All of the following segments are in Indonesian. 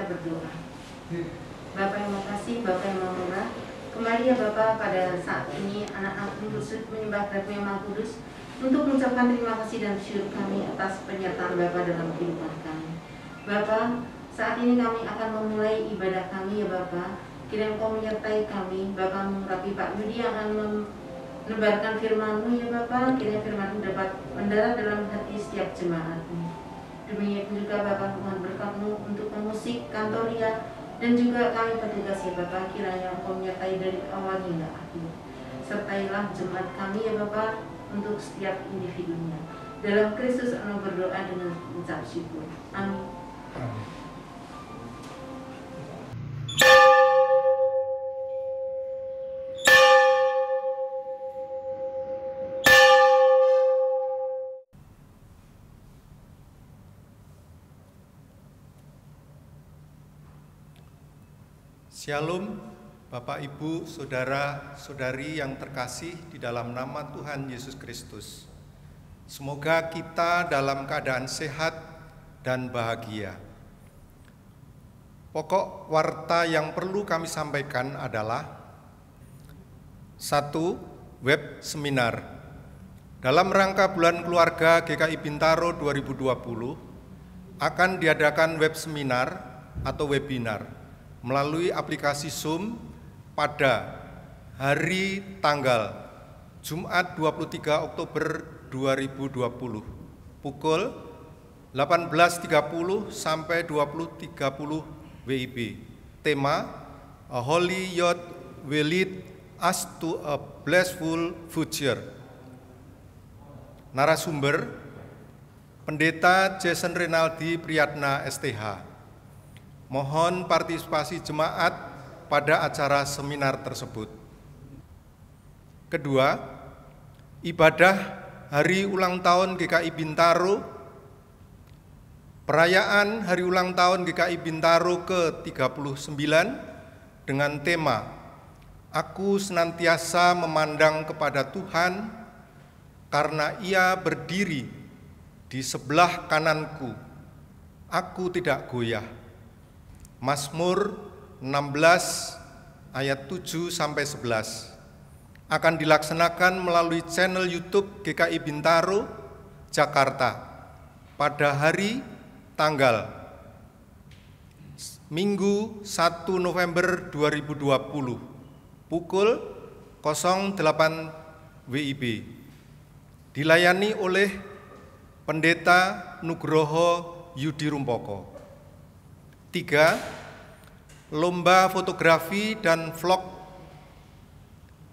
kita berdoa. Bapa yang makasih, Bapa yang murah, kembali ya Bapa pada saat ini anak-anakmu bersujud menyembah Bapa yang Maha Kudus untuk mengucapkan terima kasih dan syukur kami atas penyertaan Bapa dalam kehidupan kami. Bapa, saat ini kami akan memulai ibadah kami ya Bapa. Kiranya Engkau menyertai kami, Bapa mengurapi Pak Yudi yang akan menebarkan firman-Mu ya Bapa. Kiranya firman-Mu dapat mendarat dalam hati setiap jemaat-Mu. Demikian juga Bapa, mohon berkat-Mu untuk pemusik, kantoria, dan juga kami petugas ya Bapa. Kiranya Engkau menyertai dari awal hingga akhir. Sertailah jemaat kami ya Bapa untuk setiap individunya. Dalam Kristus kami berdoa dengan ucap syukur. Amin. Shalom, Bapak, Ibu, Saudara-saudari yang terkasih di dalam nama Tuhan Yesus Kristus. Semoga kita dalam keadaan sehat dan bahagia. Pokok warta yang perlu kami sampaikan adalah 1. Web seminar. Dalam rangka Bulan Keluarga GKI Bintaro 2020 akan diadakan web seminar atau webinar melalui aplikasi Zoom pada hari tanggal Jumat 23 Oktober 2020 pukul 18.30 sampai 20.30 WIB. Tema A Holy Youth Will Lead Us to a Blissful Future. Narasumber Pendeta Jason Renaldi Priyatna STH. Mohon partisipasi jemaat pada acara seminar tersebut. Kedua, ibadah Hari Ulang Tahun GKI Bintaro. Perayaan Hari Ulang Tahun GKI Bintaro ke-39 dengan tema Aku senantiasa memandang kepada Tuhan karena Ia berdiri di sebelah kananku. Aku tidak goyah. Mazmur 16 ayat 7 sampai 11 akan dilaksanakan melalui channel YouTube GKI Bintaro Jakarta pada hari tanggal Minggu 1 November 2020 pukul 08 WIB. Dilayani oleh Pendeta Nugroho Yudi Rumpoko. 3. Lomba fotografi dan vlog.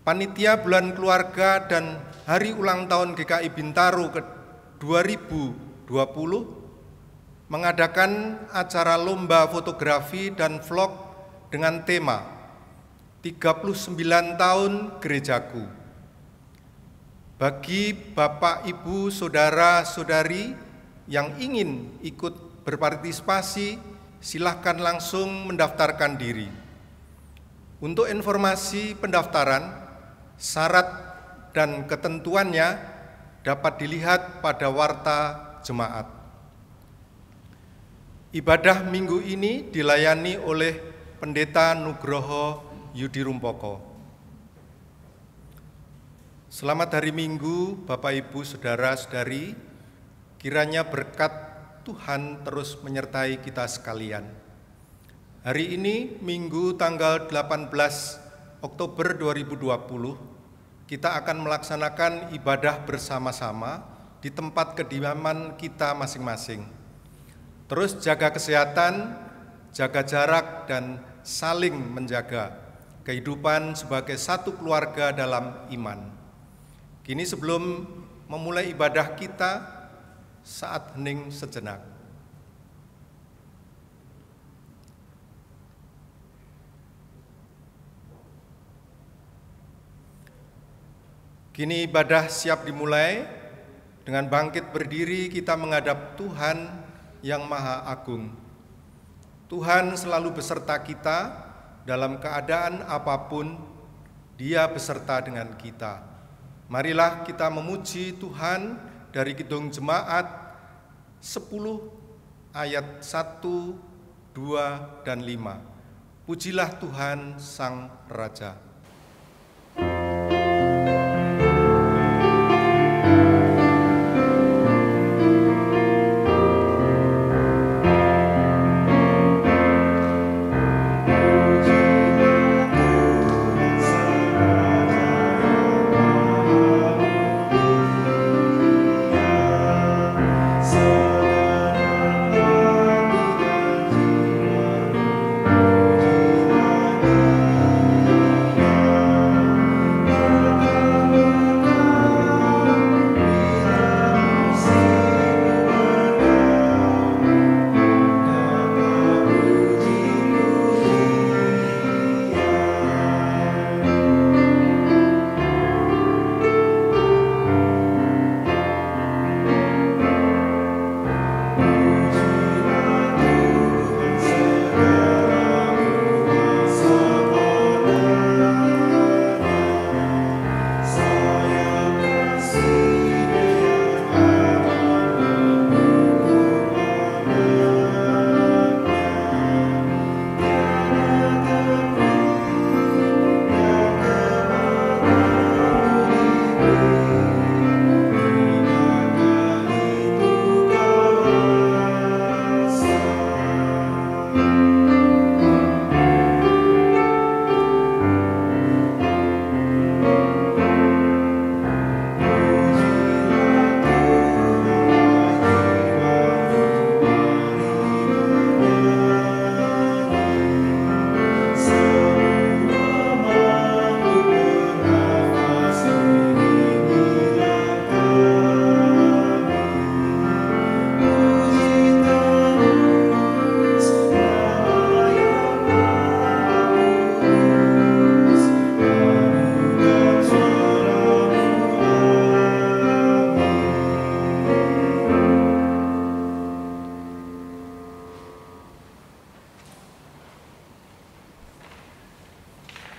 Panitia Bulan Keluarga dan Hari Ulang Tahun GKI Bintaro ke 2020 mengadakan acara lomba fotografi dan vlog dengan tema 39 tahun Gerejaku. Bagi Bapak, Ibu, Saudara-saudari yang ingin ikut berpartisipasi, silahkan langsung mendaftarkan diri. Untuk informasi pendaftaran, syarat dan ketentuannya dapat dilihat pada warta jemaat. Ibadah minggu ini dilayani oleh Pendeta Nugroho Yudi Rumpoko. Selamat hari Minggu, Bapak, Ibu, Saudara-saudari. Kiranya berkat Tuhan terus menyertai kita sekalian. Hari ini Minggu tanggal 18 Oktober 2020 kita akan melaksanakan ibadah bersama-sama di tempat kediaman kita masing-masing. Terus jaga kesehatan, jaga jarak, dan saling menjaga kehidupan sebagai satu keluarga dalam iman. Kini sebelum memulai ibadah kita, saat hening sejenak. Kini ibadah siap dimulai. Dengan bangkit berdiri kita menghadap Tuhan yang Maha Agung. Tuhan selalu beserta kita dalam keadaan apapun, Dia beserta dengan kita. Marilah kita memuji Tuhan dari Kidung Jemaat 10 ayat 1 2, dan 5. Pujilah Tuhan Sang Raja.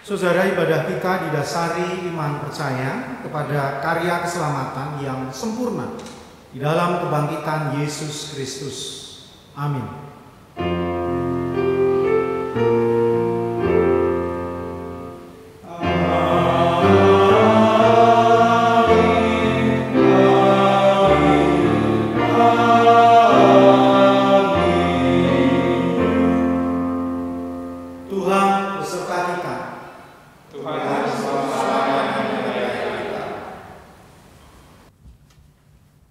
Saudara, ibadah kita didasari iman percaya kepada karya keselamatan yang sempurna di dalam kebangkitan Yesus Kristus. Amin.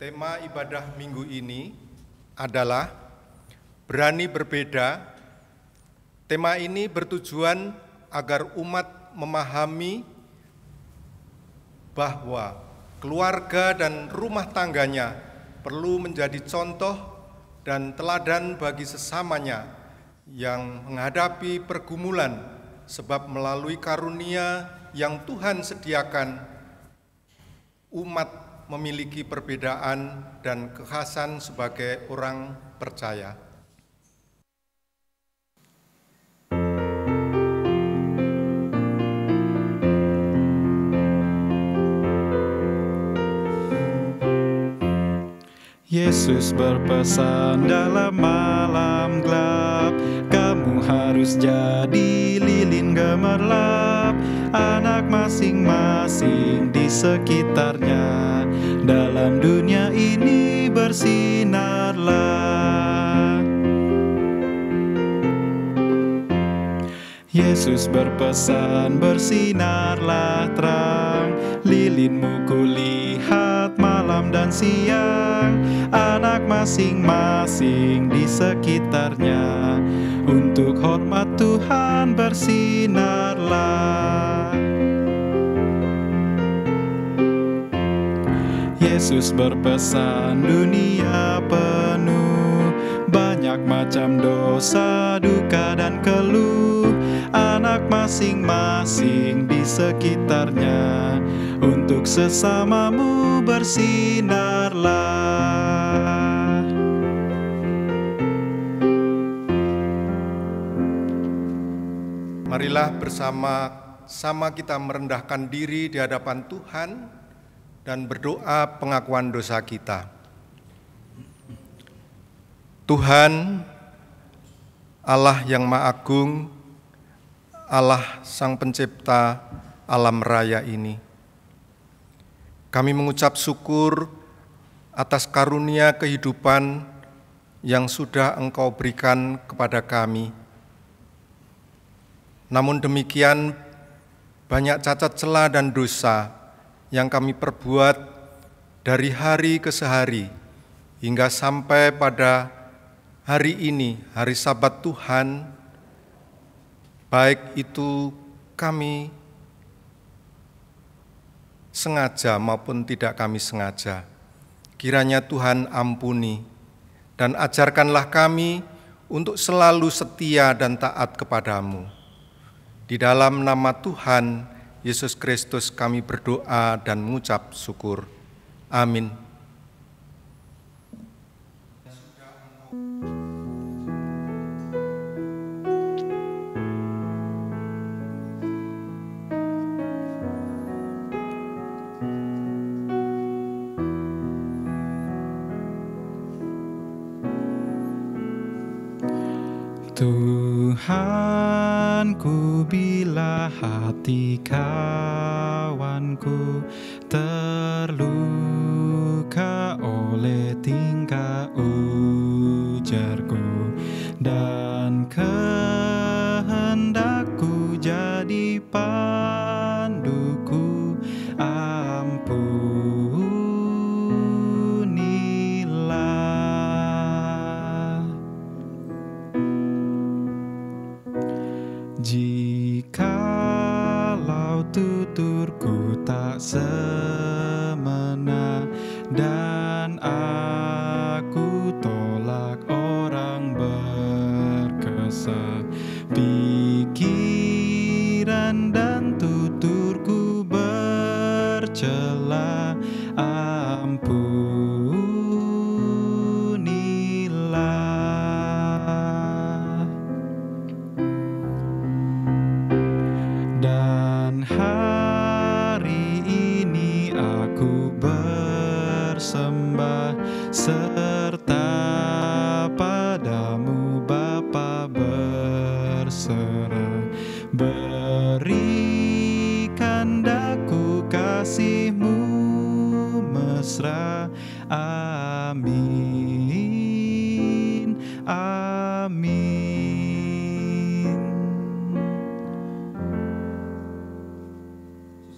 Tema ibadah minggu ini adalah berani berbeda. Tema ini bertujuan agar umat memahami bahwa keluarga dan rumah tangganya perlu menjadi contoh dan teladan bagi sesamanya yang menghadapi pergumulan, sebab melalui karunia yang Tuhan sediakan, umat memiliki perbedaan dan kekhasan sebagai orang percaya. Yesus berpesan dalam malam gelap, kamu harus jadi lilin gemerlap, anak masing-masing di sekitarnya, dalam dunia ini bersinarlah. Yesus berpesan, bersinarlah terang, lilinmu kulihat malam dan siang, anak masing-masing di sekitarnya, untuk hormat Tuhan bersinarlah. Yesus berpesan, dunia penuh banyak macam dosa, duka dan keluh, anak masing-masing di sekitarnya, untuk sesamamu bersinarlah. Marilah bersama-sama kita merendahkan diri di hadapan Tuhan dan berdoa pengakuan dosa kita. Tuhan, Allah yang Maha Agung, Allah Sang Pencipta alam raya ini. Kami mengucap syukur atas karunia kehidupan yang sudah Engkau berikan kepada kami. Namun demikian, banyak cacat celah dan dosa yang kami perbuat dari hari ke hari hingga sampai pada hari ini, hari Sabat Tuhan, baik itu kami sengaja maupun tidak kami sengaja. Kiranya Tuhan ampuni dan ajarkanlah kami untuk selalu setia dan taat kepadamu. Di dalam nama Tuhan Yesus Kristus kami berdoa dan mengucap syukur. Amin. Tuhanku, bila hati kawanku terluka oleh tingkah ujarku dan kehendakku jadi panduku, ampunilah. Jikalau tuturku tak semena dan aku tolak orang berkesah, pikiran dan tuturku bercela, ampunilah. Dan hari ini aku bersembah serta padamu Bapa berserah, berikan daku kasih-Mu mesra. Amin, amin.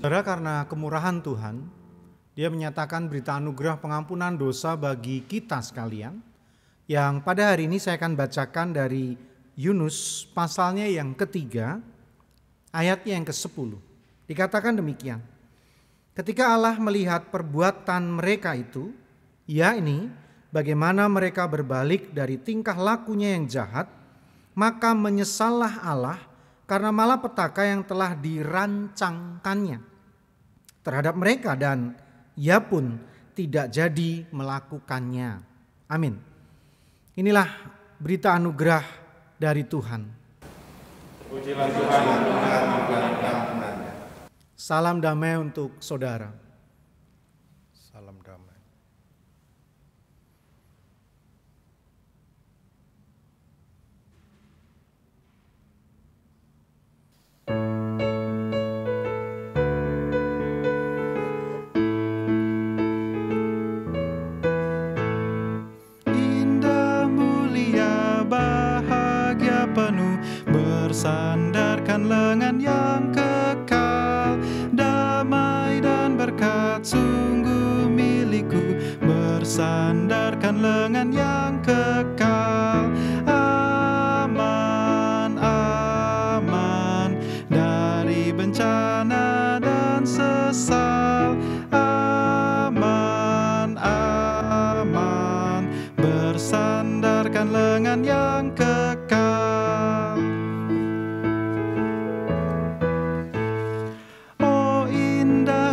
Saudara, karena kemurahan Tuhan, Dia menyatakan berita anugerah pengampunan dosa bagi kita sekalian, yang pada hari ini saya akan bacakan dari Yunus pasalnya yang ketiga, ayatnya yang ke-10. Dikatakan demikian, ketika Allah melihat perbuatan mereka itu, yakni bagaimana mereka berbalik dari tingkah lakunya yang jahat, maka menyesallah Allah karena malapetaka yang telah dirancangkannya terhadap mereka, dan Ia pun tidak jadi melakukannya. Amin. Inilah berita anugerah dari Tuhan. Pujilah Tuhan, Tuhan ampunannya. Salam damai untuk saudara. Salam damai. Sandarkan lengan yang kekal, damai dan berkat sungguh milikku. Bersandarkan lengan yang kekal, aman, aman dari bencana dan sesal. Aman, aman, bersandarkan lengan yang kekal.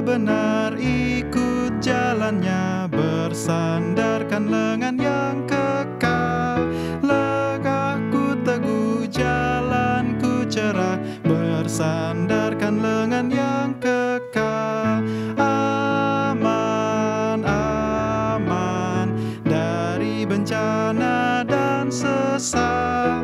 Benar ikut jalannya, bersandarkan lengan yang kekal. Legahku teguh, jalanku cerah, bersandarkan lengan yang kekal. Aman, aman dari bencana dan sesal.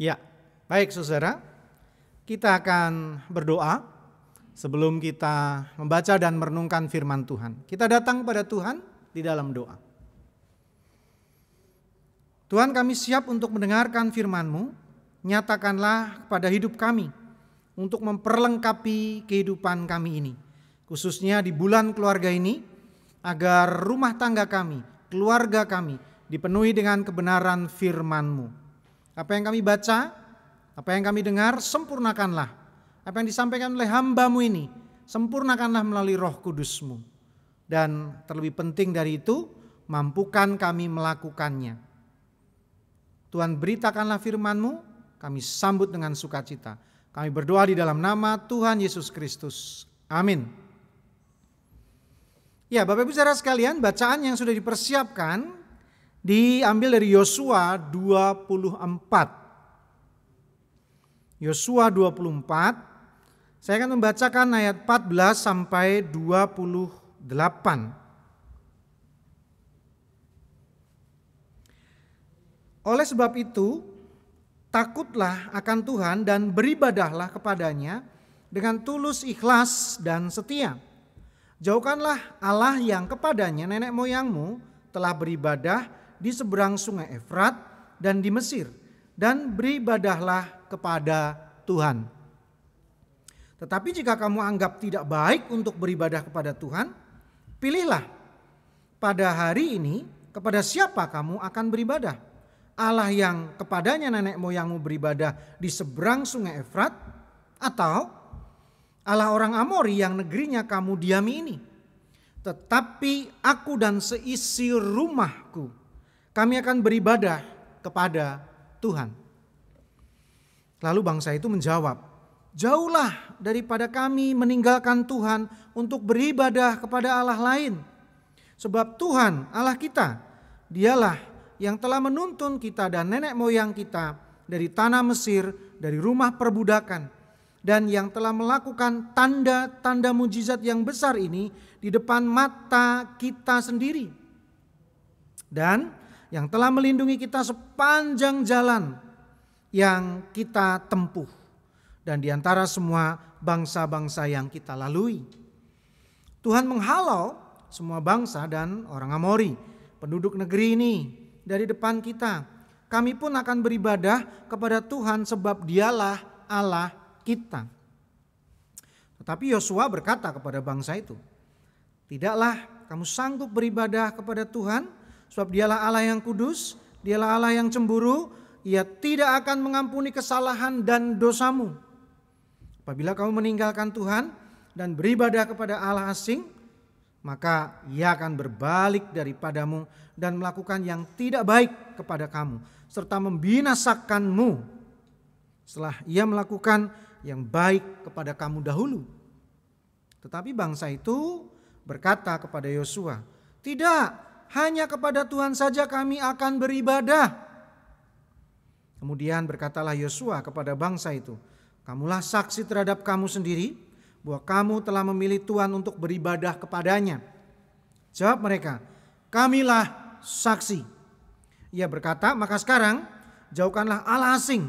Ya, baik saudara, kita akan berdoa sebelum kita membaca dan merenungkan firman Tuhan. Kita datang pada Tuhan di dalam doa. Tuhan, kami siap untuk mendengarkan firman-Mu, nyatakanlah kepada hidup kami untuk memperlengkapi kehidupan kami ini, khususnya di bulan keluarga ini, agar rumah tangga kami, keluarga kami dipenuhi dengan kebenaran firman-Mu. Apa yang kami baca, apa yang kami dengar, sempurnakanlah. Apa yang disampaikan oleh hamba-Mu ini, sempurnakanlah melalui Roh Kudus-Mu. Dan terlebih penting dari itu, mampukan kami melakukannya. Tuhan, beritakanlah firman-Mu, kami sambut dengan sukacita. Kami berdoa di dalam nama Tuhan Yesus Kristus. Amin. Ya, Bapak Ibu saudara sekalian, bacaan yang sudah dipersiapkan diambil dari Yosua 24. Yosua 24, saya akan membacakan ayat 14 sampai 28. Oleh sebab itu, takutlah akan Tuhan dan beribadahlah kepadanya dengan tulus, ikhlas, dan setia. Jauhkanlah Allah yang kepadanya nenek moyangmu telah beribadah di seberang sungai Efrat dan di Mesir, dan beribadahlah kepada Tuhan. Tetapi jika kamu anggap tidak baik untuk beribadah kepada Tuhan, pilihlah pada hari ini kepada siapa kamu akan beribadah. Allah yang kepadanya nenek moyangmu beribadah di seberang sungai Efrat, atau Allah orang Amori yang negerinya kamu diami ini. Tetapi aku dan seisi rumahku, kami akan beribadah kepada Tuhan. Lalu bangsa itu menjawab, jauhlah daripada kami meninggalkan Tuhan untuk beribadah kepada Allah lain. Sebab Tuhan Allah kita, dialah yang telah menuntun kita dan nenek moyang kita dari tanah Mesir, dari rumah perbudakan. Dan yang telah melakukan tanda-tanda mujizat yang besar ini di depan mata kita sendiri. Dan yang telah melindungi kita sepanjang jalan yang kita tempuh dan di antara semua bangsa-bangsa yang kita lalui. Tuhan menghalau semua bangsa dan orang Amori, penduduk negeri ini, dari depan kita. Kami pun akan beribadah kepada Tuhan sebab Dialah Allah kita. Tetapi Yosua berkata kepada bangsa itu, tidaklah kamu sanggup beribadah kepada Tuhan, sebab Dialah Allah yang kudus, Dialah Allah yang cemburu, Ia tidak akan mengampuni kesalahan dan dosamu. Apabila kamu meninggalkan Tuhan dan beribadah kepada Allah asing, maka Ia akan berbalik daripadamu dan melakukan yang tidak baik kepada kamu, serta membinasakanmu setelah Ia melakukan yang baik kepada kamu dahulu. Tetapi bangsa itu berkata kepada Yosua, tidak, hanya kepada Tuhan saja kami akan beribadah. Kemudian berkatalah Yosua kepada bangsa itu, kamulah saksi terhadap kamu sendiri bahwa kamu telah memilih Tuhan untuk beribadah kepadanya. Jawab mereka, kamilah saksi. Ia berkata, maka sekarang jauhkanlah Allah asing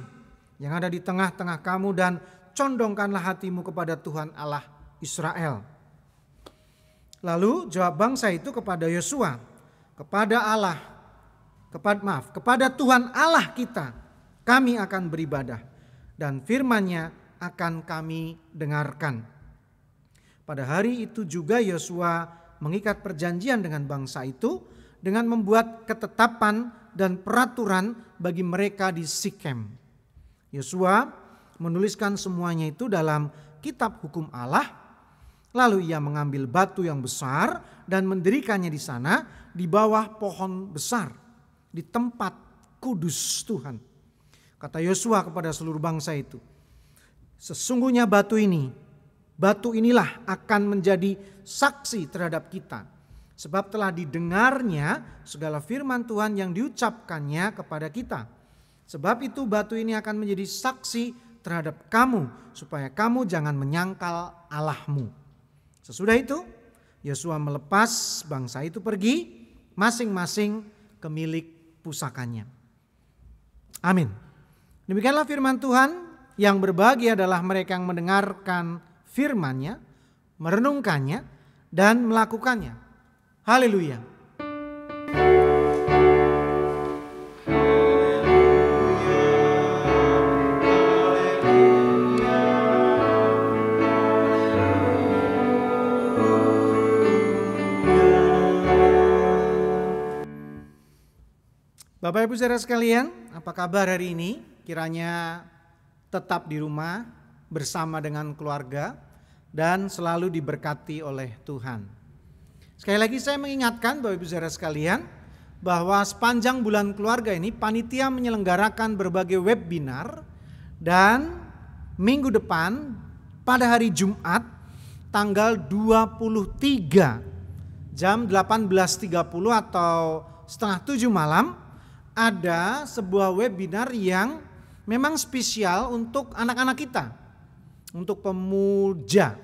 yang ada di tengah-tengah kamu dan condongkanlah hatimu kepada Tuhan Allah Israel. Lalu jawab bangsa itu kepada Yosua, kepada Tuhan Allah kita kami akan beribadah dan firman-Nya akan kami dengarkan. Pada hari itu juga Yosua mengikat perjanjian dengan bangsa itu dengan membuat ketetapan dan peraturan bagi mereka di Sikem. Yosua menuliskan semuanya itu dalam kitab hukum Allah. Lalu ia mengambil batu yang besar dan mendirikannya di sana di bawah pohon besar di tempat kudus Tuhan. Kata Yosua kepada seluruh bangsa itu, sesungguhnya batu inilah akan menjadi saksi terhadap kita. Sebab telah didengarnya segala firman Tuhan yang diucapkannya kepada kita. Sebab itu batu ini akan menjadi saksi terhadap kamu supaya kamu jangan menyangkal Allahmu. Sesudah itu Yosua melepas bangsa itu pergi masing-masing ke milik pusakanya. Amin. Demikianlah firman Tuhan. Yang berbahagia adalah mereka yang mendengarkan firman-Nya, merenungkannya, dan melakukannya. Haleluya. Bapak Ibu saudara sekalian, apa kabar hari ini? Kiranya tetap di rumah bersama dengan keluarga dan selalu diberkati oleh Tuhan. Sekali lagi saya mengingatkan Bapak Ibu saudara sekalian bahwa sepanjang bulan keluarga ini panitia menyelenggarakan berbagai webinar, dan minggu depan pada hari Jumat tanggal 23 jam 18.30 atau setengah 7 malam ada sebuah webinar yang memang spesial untuk anak-anak kita, untuk pemuda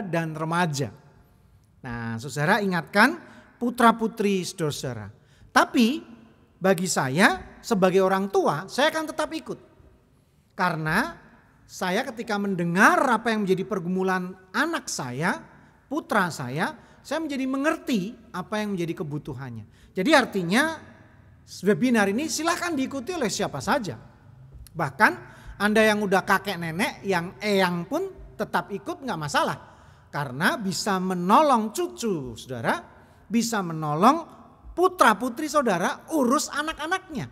dan remaja. Nah, saudara ingatkan putra-putri saudara. Tapi bagi saya sebagai orang tua, saya akan tetap ikut. Karena saya ketika mendengar apa yang menjadi pergumulan anak saya, putra saya menjadi mengerti apa yang menjadi kebutuhannya. Jadi artinya webinar ini silahkan diikuti oleh siapa saja. Bahkan Anda yang udah kakek nenek, yang eyang pun tetap ikut gak masalah. Karena bisa menolong cucu saudara, bisa menolong putra putri saudara urus anak-anaknya.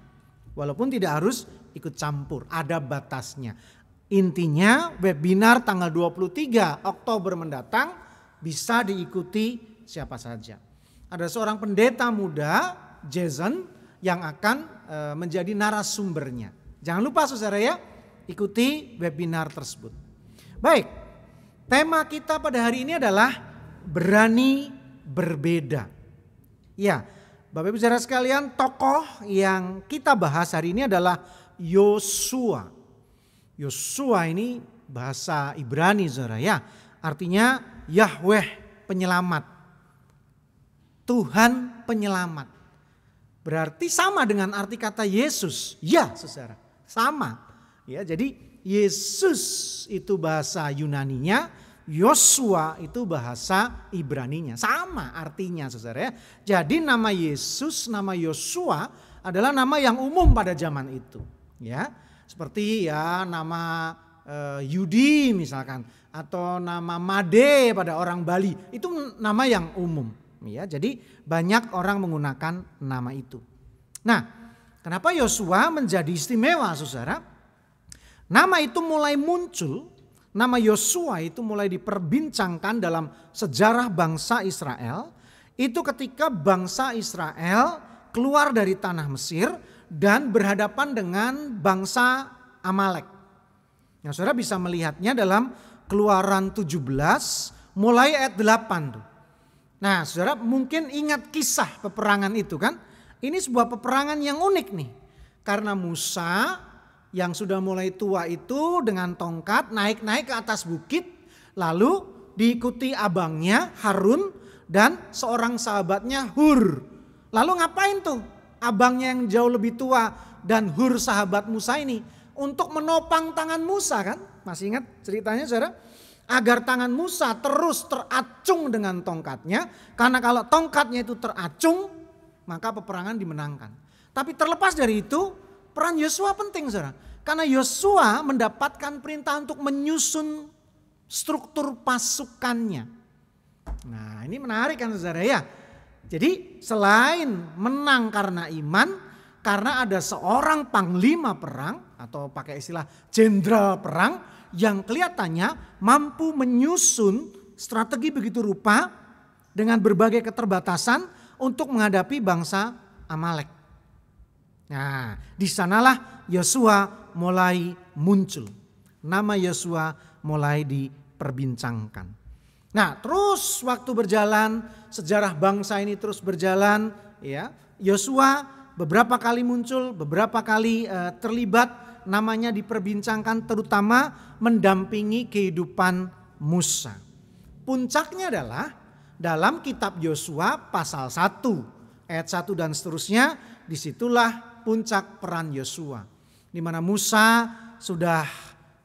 Walaupun tidak harus ikut campur, ada batasnya. Intinya webinar tanggal 23 Oktober mendatang bisa diikuti siapa saja. Ada seorang pendeta muda, Jason, yang akan menjadi narasumbernya. Jangan lupa saudara ya, ikuti webinar tersebut. Baik, tema kita pada hari ini adalah berani berbeda. Ya, Bapak Ibu saudara sekalian, tokoh yang kita bahas hari ini adalah Yosua. Yosua ini bahasa Ibrani saudara ya, artinya Yahweh penyelamat, Tuhan penyelamat. Berarti sama dengan arti kata Yesus. Ya saudara, sama. Ya, jadi Yesus itu bahasa Yunaninya, Yosua itu bahasa Ibraninya. Sama artinya saudara ya. Jadi nama Yesus, nama Yosua adalah nama yang umum pada zaman itu. Ya, seperti ya nama Yudi misalkan, atau nama Made pada orang Bali, itu nama yang umum. Ya, jadi banyak orang menggunakan nama itu. Nah, kenapa Yosua menjadi istimewa saudara? Nama itu mulai muncul, nama Yosua itu mulai diperbincangkan dalam sejarah bangsa Israel. Itu ketika bangsa Israel keluar dari tanah Mesir dan berhadapan dengan bangsa Amalek. Nah, saudara bisa melihatnya dalam Keluaran 17 mulai ayat 8 tuh. Nah, saudara mungkin ingat kisah peperangan itu kan? Ini sebuah peperangan yang unik nih. Karena Musa yang sudah mulai tua itu dengan tongkat naik-naik ke atas bukit. Lalu diikuti abangnya Harun dan seorang sahabatnya Hur. Lalu ngapain tuh abangnya yang jauh lebih tua dan Hur sahabat Musa ini? Untuk menopang tangan Musa kan? Masih ingat ceritanya saudara? Agar tangan Musa terus teracung dengan tongkatnya. Karena kalau tongkatnya itu teracung, maka peperangan dimenangkan. Tapi terlepas dari itu, peran Yosua penting saudara. Karena Yosua mendapatkan perintah untuk menyusun struktur pasukannya. Nah, ini menarik kan saudara ya. Jadi selain menang karena iman, karena ada seorang panglima perang atau pakai istilah jenderal perang yang kelihatannya mampu menyusun strategi begitu rupa dengan berbagai keterbatasan untuk menghadapi bangsa Amalek. Nah, di sanalah Yosua mulai muncul. Nama Yosua mulai diperbincangkan. Nah, terus waktu berjalan, sejarah bangsa ini terus berjalan, ya. Yosua beberapa kali muncul, beberapa kali terlibat, namanya diperbincangkan terutama mendampingi kehidupan Musa. Puncaknya adalah dalam kitab Yosua pasal 1 ayat 1 dan seterusnya, disitulah puncak peran Yosua. di mana Musa sudah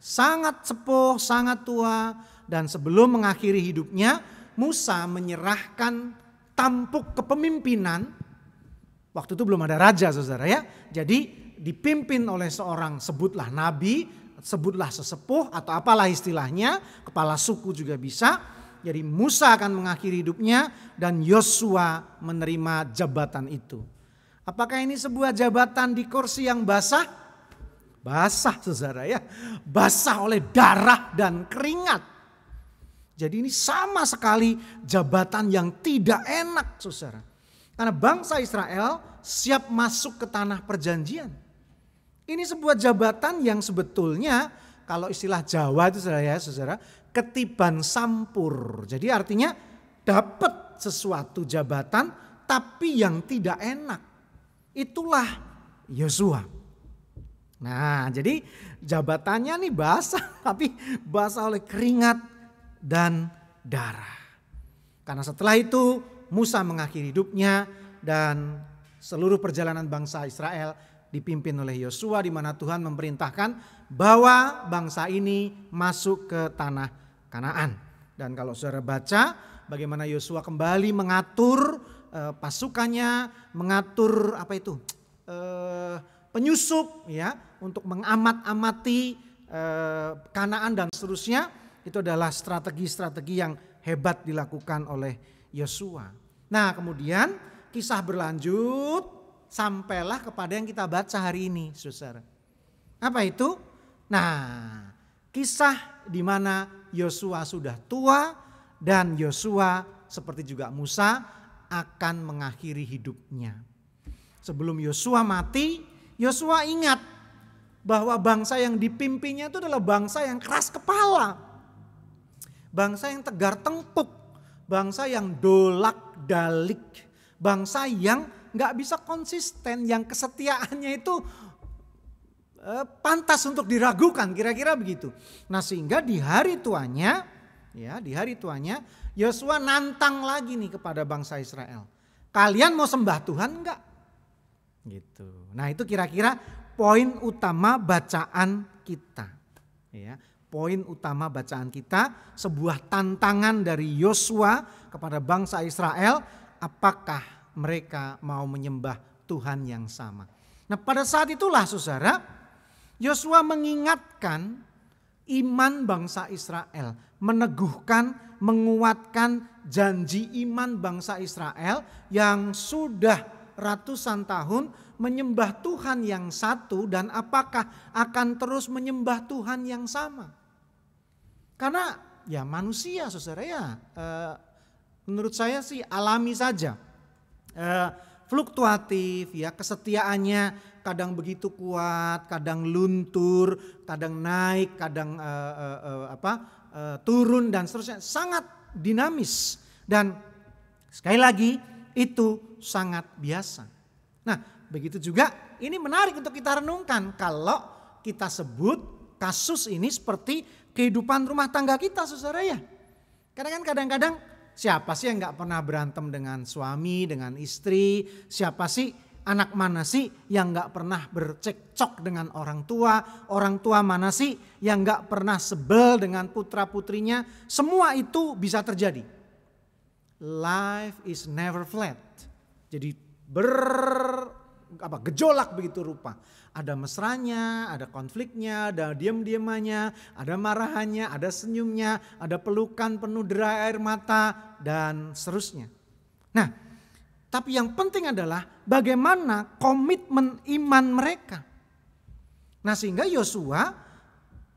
sangat sepuh, sangat tua, dan sebelum mengakhiri hidupnya, Musa menyerahkan tampuk kepemimpinan. Waktu itu belum ada raja, saudara ya. Jadi dipimpin oleh seorang, sebutlah nabi, sebutlah sesepuh atau apalah istilahnya, kepala suku juga bisa. Jadi Musa akan mengakhiri hidupnya dan Yosua menerima jabatan itu. Apakah ini sebuah jabatan di kursi yang basah? Basah, saudara ya. Basah oleh darah dan keringat. Jadi ini sama sekali jabatan yang tidak enak, saudara. Karena bangsa Israel siap masuk ke tanah perjanjian. Ini sebuah jabatan yang sebetulnya kalau istilah Jawa itu saudara, ketiban sampur. Jadi artinya dapat sesuatu jabatan tapi yang tidak enak. Itulah Yosua. Nah, jadi jabatannya nih basah, tapi basah oleh keringat dan darah. Karena setelah itu Musa mengakhiri hidupnya dan seluruh perjalanan bangsa Israel dipimpin oleh Yosua, di mana Tuhan memerintahkan bahwa bangsa ini masuk ke tanah Kanaan. Dan kalau saudara baca bagaimana Yosua kembali mengatur pasukannya, mengatur penyusup ya untuk mengamat-amati Kanaan dan seterusnya. Itu adalah strategi-strategi yang hebat dilakukan oleh Yosua. Nah, kemudian kisah berlanjut sampailah kepada yang kita baca hari ini, saudara. Apa itu? Nah, kisah di mana Yosua sudah tua dan Yosua seperti juga Musa akan mengakhiri hidupnya. Sebelum Yosua mati, Yosua ingat bahwa bangsa yang dipimpinnya itu adalah bangsa yang keras kepala. Bangsa yang tegar tengkuk, bangsa yang dolak-dalik, bangsa yang gak bisa konsisten, yang kesetiaannya itu pantas untuk diragukan, kira-kira begitu. Nah, sehingga di hari tuanya Yosua nantang lagi nih kepada bangsa Israel. Kalian mau sembah Tuhan enggak? Gitu. Nah, itu kira-kira poin utama bacaan kita. Ya. Poin utama bacaan kita, sebuah tantangan dari Yosua kepada bangsa Israel, apakah mereka mau menyembah Tuhan yang sama. Nah, pada saat itulah saudara, Yosua mengingatkan iman bangsa Israel, meneguhkan, menguatkan janji iman bangsa Israel yang sudah ratusan tahun menyembah Tuhan yang satu dan apakah akan terus menyembah Tuhan yang sama. Karena ya manusia saudara ya, menurut saya sih alami saja, fluktuatif ya, kesetiaannya kadang begitu kuat, kadang luntur, kadang naik, kadang turun dan seterusnya, sangat dinamis dan sekali lagi itu sangat biasa. Nah, begitu juga ini menarik untuk kita renungkan kalau kita sebut kasus ini seperti kehidupan rumah tangga kita, saudara ya. Karena kan kadang-kadang siapa sih yang gak pernah berantem dengan suami, dengan istri, siapa sih, anak mana sih yang gak pernah bercekcok dengan orang tua mana sih yang gak pernah sebel dengan putra putrinya, semua itu bisa terjadi. Life is never flat. Jadi gejolak begitu rupa. Ada mesranya, ada konfliknya, ada diam-diamannya, ada marahannya, ada senyumnya, ada pelukan penuh derai air mata dan seterusnya. Nah, tapi yang penting adalah bagaimana komitmen iman mereka. Nah, sehingga Yosua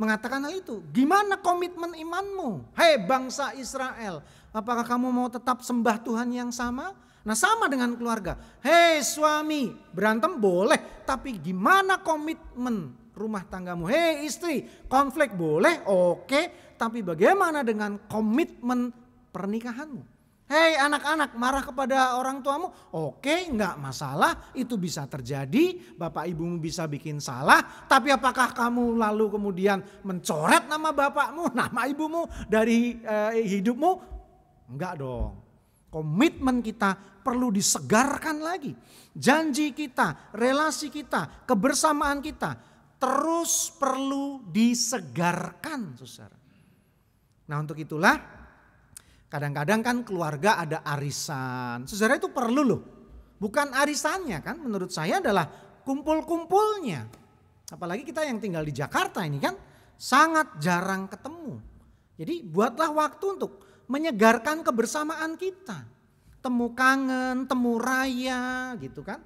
mengatakan hal itu. Gimana komitmen imanmu? Hei bangsa Israel, apakah kamu mau tetap sembah Tuhan yang sama? Nah, sama dengan keluarga. Hei suami, berantem boleh, tapi gimana komitmen rumah tanggamu? Hei istri, konflik boleh, oke, tapi bagaimana dengan komitmen pernikahanmu? Hei anak-anak, marah kepada orang tuamu? Oke, enggak masalah, itu bisa terjadi, bapak ibumu bisa bikin salah, tapi apakah kamu lalu kemudian mencoret nama bapakmu, nama ibumu dari hidupmu? Enggak dong. Komitmen kita perlu disegarkan lagi. Janji kita, relasi kita, kebersamaan kita terus perlu disegarkan, saudara. Nah, untuk itulah kadang-kadang kan keluarga ada arisan. Saudara, itu perlu loh. Bukan arisannya kan, menurut saya adalah kumpul-kumpulnya. Apalagi kita yang tinggal di Jakarta ini kan sangat jarang ketemu. Jadi buatlah waktu untuk menyegarkan kebersamaan kita. Temu kangen, temu raya gitu kan.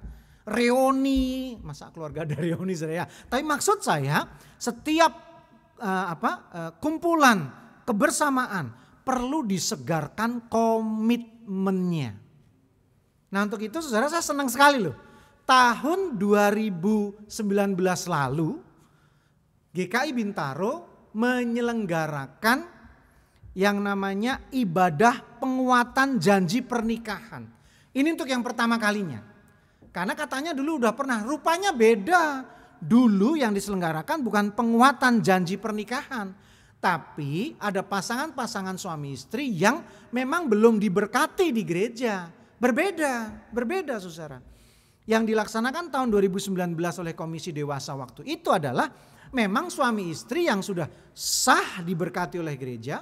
Reuni, masa keluarga ada reuni saya. Tapi maksud saya setiap kumpulan kebersamaan perlu disegarkan komitmennya. Nah, untuk itu saudara, saya senang sekali loh. Tahun 2019 lalu GKI Bintaro menyelenggarakan yang namanya ibadah penguatan janji pernikahan. Ini untuk yang pertama kalinya. Karena katanya dulu udah pernah, rupanya beda. Dulu yang diselenggarakan bukan penguatan janji pernikahan, tapi ada pasangan-pasangan suami istri yang memang belum diberkati di gereja. Berbeda saudara. Yang dilaksanakan tahun 2019 oleh Komisi Dewasa waktu itu adalah memang suami istri yang sudah sah diberkati oleh gereja,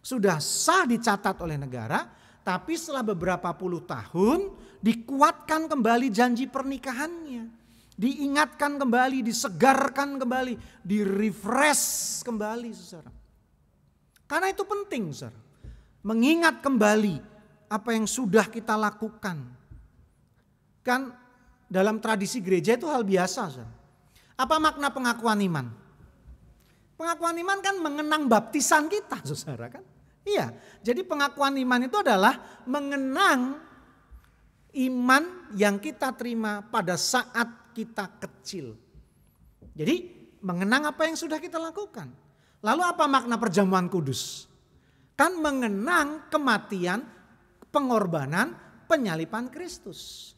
sudah sah dicatat oleh negara, tapi setelah beberapa puluh tahun dikuatkan kembali janji pernikahannya. Diingatkan kembali, disegarkan kembali, di-refresh kembali saudara. Karena itu penting saudara. Mengingat kembali apa yang sudah kita lakukan. Kan dalam tradisi gereja itu hal biasa saudara. Apa makna pengakuan iman? Pengakuan iman kan mengenang baptisan kita saudara kan. Iya, jadi pengakuan iman itu adalah mengenang iman yang kita terima pada saat kita kecil. Jadi mengenang apa yang sudah kita lakukan. Lalu apa makna perjamuan kudus? Kan mengenang kematian, pengorbanan, penyalipan Kristus.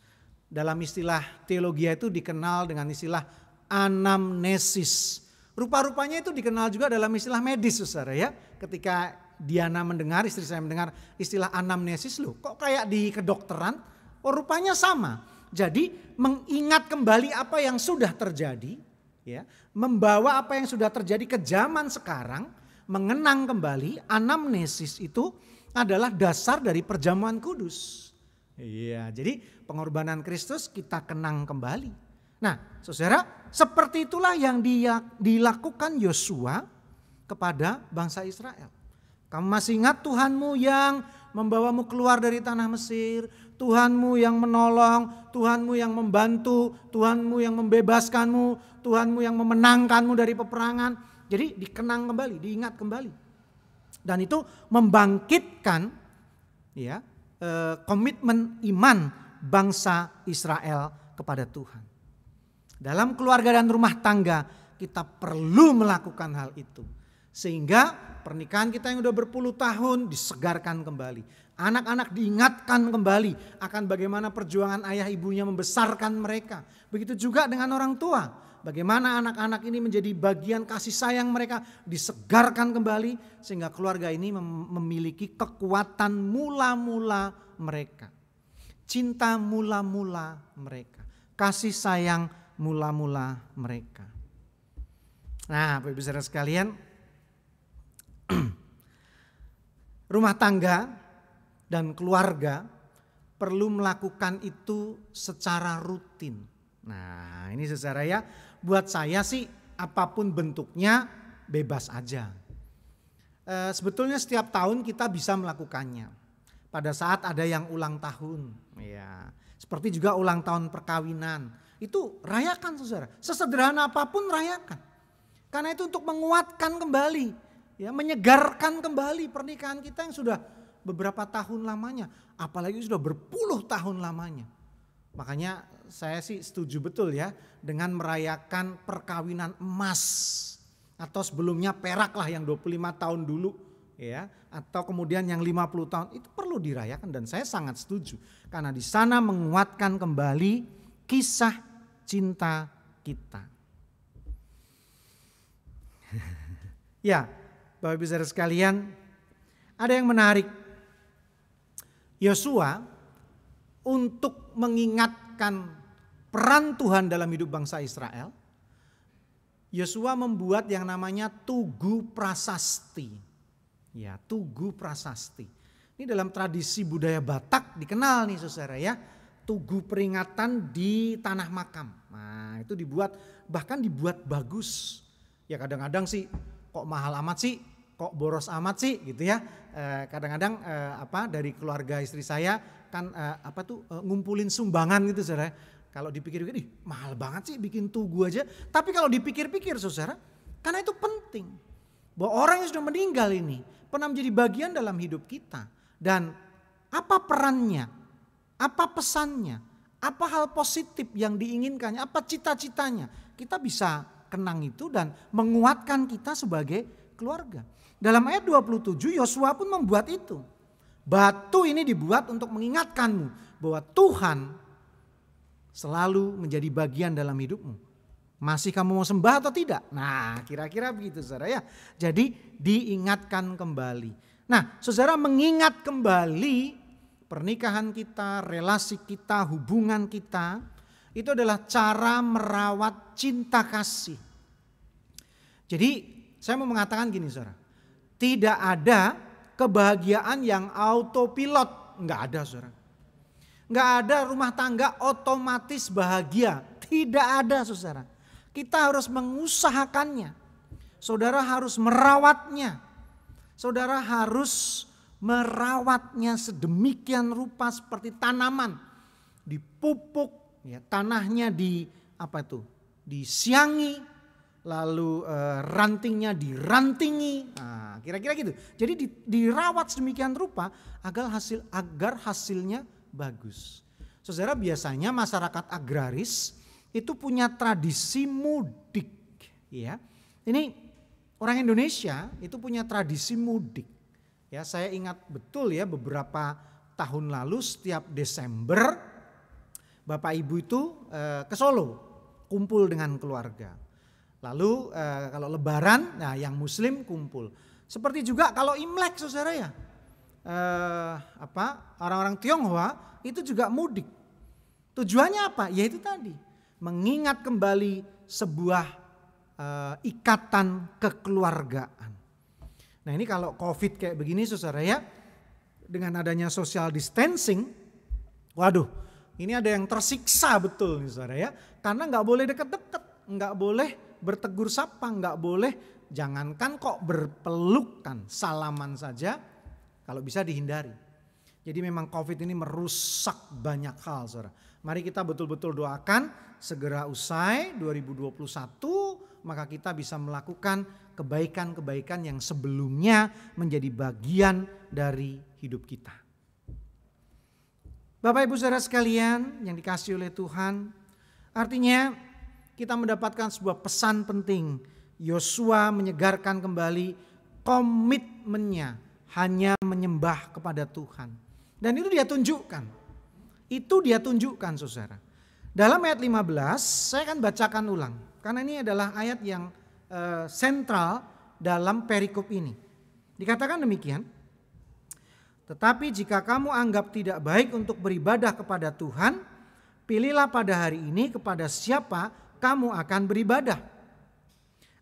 Dalam istilah teologi itu dikenal dengan istilah anamnesis. Rupa-rupanya itu dikenal juga dalam istilah medis saudara ya. Ketika Diana mendengar, istri saya mendengar istilah anamnesis, loh kok kayak di kedokteran? Oh rupanya sama. Jadi mengingat kembali apa yang sudah terjadi, ya, membawa apa yang sudah terjadi ke zaman sekarang, mengenang kembali, anamnesis itu adalah dasar dari perjamuan kudus. Iya, jadi pengorbanan Kristus kita kenang kembali. Nah, saudara, seperti itulah yang dilakukan Yosua kepada bangsa Israel. Kamu masih ingat Tuhanmu yang membawamu keluar dari tanah Mesir, Tuhanmu yang menolong, Tuhanmu yang membantu, Tuhanmu yang membebaskanmu, Tuhanmu yang memenangkanmu dari peperangan. Jadi dikenang kembali, diingat kembali. Dan itu membangkitkan ya komitmen iman bangsa Israel kepada Tuhan. Dalam keluarga dan rumah tangga kita perlu melakukan hal itu. Sehingga pernikahan kita yang udah berpuluh tahun disegarkan kembali. Anak-anak diingatkan kembali akan bagaimana perjuangan ayah ibunya membesarkan mereka. Begitu juga dengan orang tua. Bagaimana anak-anak ini menjadi bagian kasih sayang mereka disegarkan kembali. Sehingga keluarga ini memiliki kekuatan mula-mula mereka. Cinta mula-mula mereka. Kasih sayang mula-mula mereka. Nah Bapak Ibu Saudara sekalian, rumah tangga dan keluarga perlu melakukan itu secara rutin. Nah ini saudara ya, buat saya sih apapun bentuknya bebas aja. Sebetulnya setiap tahun kita bisa melakukannya. Pada saat ada yang ulang tahun, ya, seperti juga ulang tahun perkawinan, itu rayakan saudara. Sesederhana apapun rayakan. Karena itu untuk menguatkan kembali, ya, menyegarkan kembali pernikahan kita yang sudah beberapa tahun lamanya, apalagi sudah berpuluh tahun lamanya. Makanya saya sih setuju betul ya dengan merayakan perkawinan emas atau sebelumnya perak lah yang 25 tahun dulu ya, atau kemudian yang 50 tahun itu perlu dirayakan dan saya sangat setuju karena di sana menguatkan kembali kisah cinta kita. Ya, Bapak Ibu Saudara sekalian, ada yang menarik. Yosua untuk mengingatkan peran Tuhan dalam hidup bangsa Israel, Yosua membuat yang namanya Tugu Prasasti. Ya, Tugu Prasasti. Ini dalam tradisi budaya Batak dikenal nih saudara ya. Tugu peringatan di tanah makam. Nah itu bahkan dibuat bagus. Ya kadang-kadang sih kok mahal amat sih, kok boros amat sih gitu ya. Kadang-kadang dari keluarga istri saya kan ngumpulin sumbangan gitu saudara. Kalau dipikir-pikir mahal banget sih bikin tugu aja. Tapi kalau dipikir-pikir saudara, karena itu penting. Bahwa orang yang sudah meninggal ini pernah menjadi bagian dalam hidup kita. Dan apa perannya, apa pesannya, apa hal positif yang diinginkannya, apa cita-citanya. Kita bisa kenang itu dan menguatkan kita sebagai keluarga. Dalam ayat 27 Yosua pun membuat itu. Batu ini dibuat untuk mengingatkanmu bahwa Tuhan selalu menjadi bagian dalam hidupmu. Masih kamu mau sembah atau tidak? Nah kira-kira begitu saudara ya. Jadi diingatkan kembali. Nah saudara, mengingat kembali pernikahan kita, relasi kita, hubungan kita. Itu adalah cara merawat cinta kasih. Jadi saya mau mengatakan gini saudara. Tidak ada kebahagiaan yang autopilot. Enggak ada saudara. Enggak ada rumah tangga otomatis bahagia. Tidak ada saudara. Kita harus mengusahakannya. Saudara harus merawatnya. Saudara harus merawatnya sedemikian rupa seperti tanaman. Dipupuk, ya, tanahnya disiangi, lalu rantingnya dirantingi. Nah, kira-kira gitu. Jadi dirawat sedemikian rupa agar hasilnya bagus. Saudara, biasanya masyarakat agraris itu punya tradisi mudik, ya. Ini orang Indonesia itu punya tradisi mudik. Ya, saya ingat betul ya, beberapa tahun lalu setiap Desember Bapak Ibu itu ke Solo kumpul dengan keluarga. Lalu kalau Lebaran, nah yang Muslim kumpul. Seperti juga kalau Imlek saudara ya, orang-orang Tionghoa itu juga mudik. Tujuannya apa? Ya itu tadi, mengingat kembali sebuah ikatan kekeluargaan. Nah ini kalau COVID kayak begini saudara ya, dengan adanya social distancing, waduh ini ada yang tersiksa betul nih saudara ya. Karena gak boleh deket-deket, gak boleh bertegur sapa, gak boleh, jangankan kok berpelukan, salaman saja kalau bisa dihindari. Jadi memang COVID ini merusak banyak hal saudara. Mari kita betul-betul doakan segera usai 2021, maka kita bisa melakukan kebaikan-kebaikan yang sebelumnya menjadi bagian dari hidup kita. Bapak Ibu saudara sekalian yang dikasihi oleh Tuhan, artinya kita mendapatkan sebuah pesan penting. Yosua menyegarkan kembali komitmennya hanya menyembah kepada Tuhan. Dan itu dia tunjukkan. Itu dia tunjukkan saudara. Dalam ayat 15 saya akan bacakan ulang. Karena ini adalah ayat yang sentral dalam perikop ini. Dikatakan demikian. Tetapi jika kamu anggap tidak baik untuk beribadah kepada Tuhan, pilihlah pada hari ini kepada siapa kamu akan beribadah.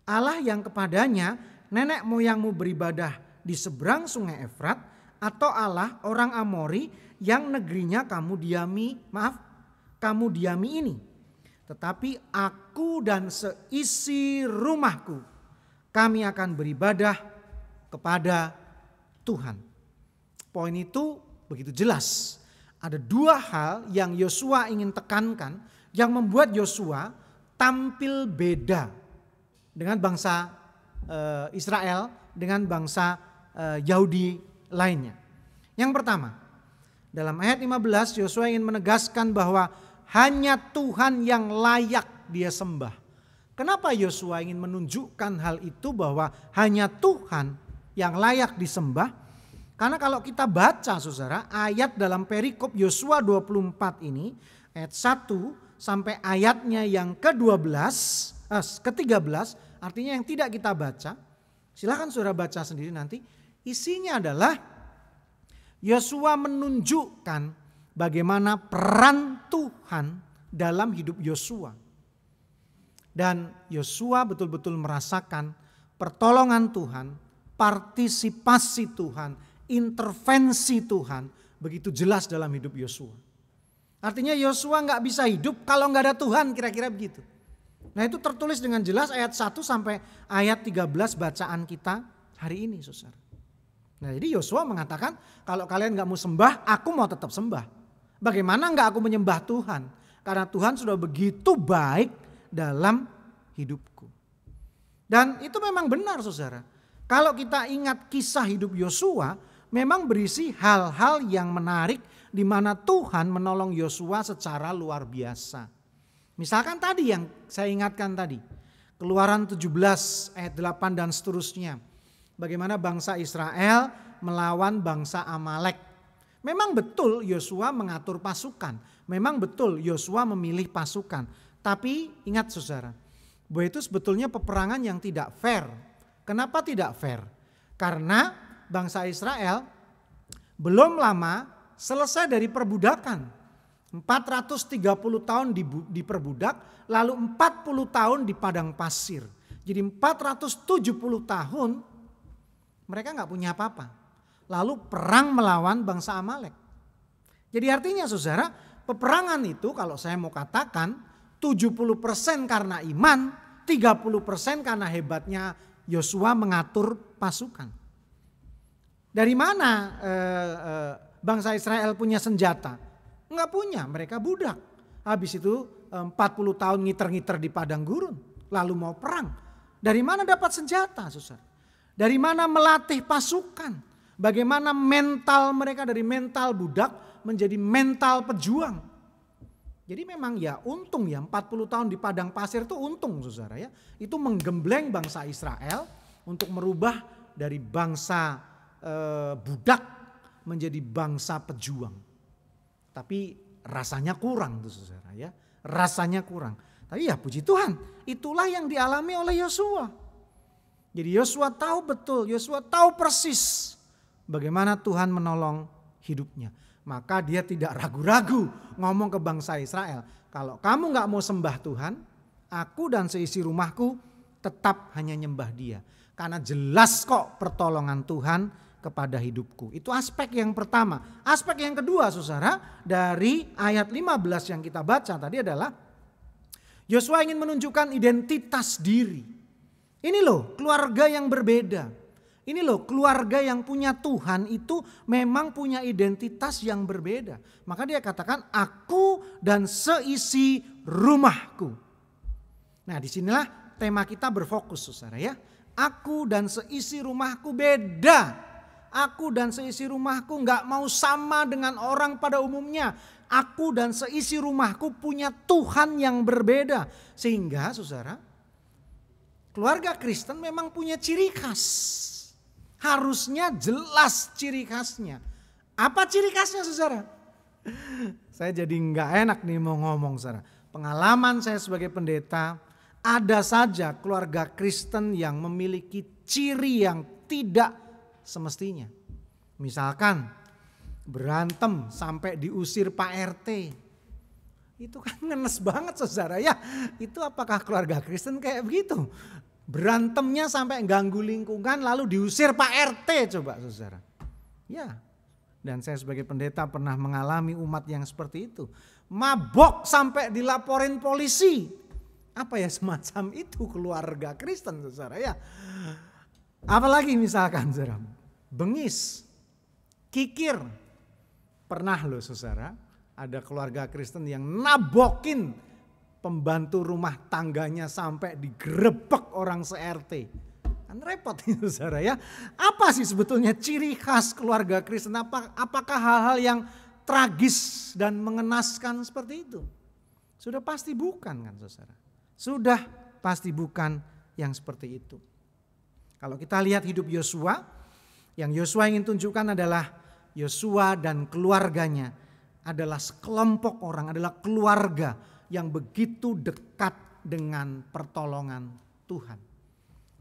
Allah yang kepadanya nenek moyangmu beribadah di seberang sungai Efrat, atau Allah orang Amori yang negerinya kamu diami ini. Tetapi aku dan seisi rumahku, kami akan beribadah kepada Tuhan. Poin itu begitu jelas. Ada dua hal yang Yosua ingin tekankan yang membuat Yosua tampil beda dengan bangsa Israel, dengan bangsa Yahudi lainnya. Yang pertama, dalam ayat 15 Yosua ingin menegaskan bahwa hanya Tuhan yang layak dia sembah. Kenapa Yosua ingin menunjukkan hal itu bahwa hanya Tuhan yang layak disembah? Karena kalau kita baca saudara ayat dalam perikop Yosua 24 ini ayat 1 sampai ayatnya yang ke-13, artinya yang tidak kita baca, silakan saudara baca sendiri nanti. Isinya adalah Yosua menunjukkan bagaimana peran Tuhan dalam hidup Yosua. Dan Yosua betul-betul merasakan pertolongan Tuhan, partisipasi Tuhan, intervensi Tuhan begitu jelas dalam hidup Yosua. Artinya Yosua nggak bisa hidup kalau nggak ada Tuhan, kira-kira begitu. Nah itu tertulis dengan jelas ayat 1 sampai ayat 13 bacaan kita hari ini, saudara. Nah jadi Yosua mengatakan kalau kalian nggak mau sembah, aku mau tetap sembah. Bagaimana nggak aku menyembah Tuhan? Karena Tuhan sudah begitu baik dalam hidupku. Dan itu memang benar, saudara. Kalau kita ingat kisah hidup Yosua, memang berisi hal-hal yang menarik di mana Tuhan menolong Yosua secara luar biasa. Misalkan tadi yang saya ingatkan tadi, Keluaran 17 ayat 8 dan seterusnya. Bagaimana bangsa Israel melawan bangsa Amalek. Memang betul Yosua mengatur pasukan. Memang betul Yosua memilih pasukan. Tapi ingat saudara, bahwa itu sebetulnya peperangan yang tidak fair. Kenapa tidak fair? Karena bangsa Israel belum lama selesai dari perbudakan. 430 tahun diperbudak, lalu 40 tahun di padang pasir. Jadi 470 tahun mereka nggak punya apa-apa. Lalu perang melawan bangsa Amalek. Jadi artinya saudara, peperangan itu kalau saya mau katakan 70% karena iman, 30% karena hebatnya Yosua mengatur pasukan. Dari mana bangsa Israel punya senjata? Enggak punya, mereka budak. Habis itu 40 tahun ngiter-ngiter di padang gurun, lalu mau perang. Dari mana dapat senjata, saudara? Dari mana melatih pasukan? Bagaimana mental mereka dari mental budak menjadi mental pejuang? Jadi memang ya untung ya 40 tahun di padang pasir itu untung, saudara ya. Itu menggembleng bangsa Israel untuk merubah dari bangsa budak menjadi bangsa pejuang. Tapi rasanya kurang tuh saudara ya. Rasanya kurang. Tapi ya puji Tuhan, itulah yang dialami oleh Yosua. Jadi Yosua tahu betul, Yosua tahu persis bagaimana Tuhan menolong hidupnya. Maka dia tidak ragu-ragu ngomong ke bangsa Israel. Kalau kamu gak mau sembah Tuhan, aku dan seisi rumahku tetap hanya nyembah dia. Karena jelas kok pertolongan Tuhan kepada hidupku. Itu aspek yang pertama. Aspek yang kedua saudara, dari ayat 15 yang kita baca tadi adalah Yosua ingin menunjukkan identitas diri. Ini loh keluarga yang berbeda. Ini loh keluarga yang punya Tuhan itu memang punya identitas yang berbeda. Maka dia katakan aku dan seisi rumahku. Nah disinilah tema kita berfokus saudara ya. Aku dan seisi rumahku beda. Aku dan seisi rumahku gak mau sama dengan orang pada umumnya. Aku dan seisi rumahku punya Tuhan yang berbeda. Sehingga saudara, keluarga Kristen memang punya ciri khas. Harusnya jelas ciri khasnya. Apa ciri khasnya saudara? Saya jadi gak enak nih mau ngomong saudara. Pengalaman saya sebagai pendeta, ada saja keluarga Kristen yang memiliki ciri yang tidak semestinya. Misalkan berantem sampai diusir Pak RT. Itu kan ngenes banget saudara ya. Itu apakah keluarga Kristen kayak begitu? Berantemnya sampai ganggu lingkungan lalu diusir Pak RT coba saudara. Ya. Dan saya sebagai pendeta pernah mengalami umat yang seperti itu. Mabok sampai dilaporin polisi. Apa ya semacam itu keluarga Kristen saudara ya. Apalagi misalkan saudara, bengis, kikir. Pernah loh saudara, ada keluarga Kristen yang nabokin pembantu rumah tangganya sampai digerebek orang se-RT. Kan repot itu saudara ya. Apa sih sebetulnya ciri khas keluarga Kristen? Apakah hal-hal yang tragis dan mengenaskan seperti itu? Sudah pasti bukan kan saudara. Sudah pasti bukan yang seperti itu. Kalau kita lihat hidup Yosua, yang Yosua ingin tunjukkan adalah Yosua dan keluarganya adalah sekelompok orang, adalah keluarga yang begitu dekat dengan pertolongan Tuhan.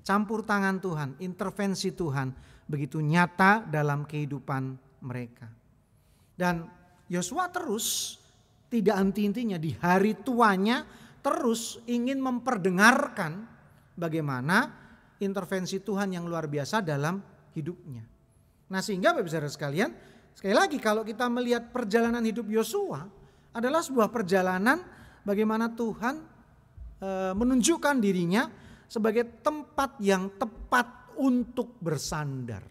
Campur tangan Tuhan, intervensi Tuhan begitu nyata dalam kehidupan mereka. Dan Yosua terus tidak henti-hentinya di hari tuanya terus ingin memperdengarkan bagaimana intervensi Tuhan yang luar biasa dalam hidupnya. Nah sehingga Bapak Saudara sekalian, sekali lagi kalau kita melihat perjalanan hidup Yosua adalah sebuah perjalanan bagaimana Tuhan menunjukkan dirinya sebagai tempat yang tepat untuk bersandar.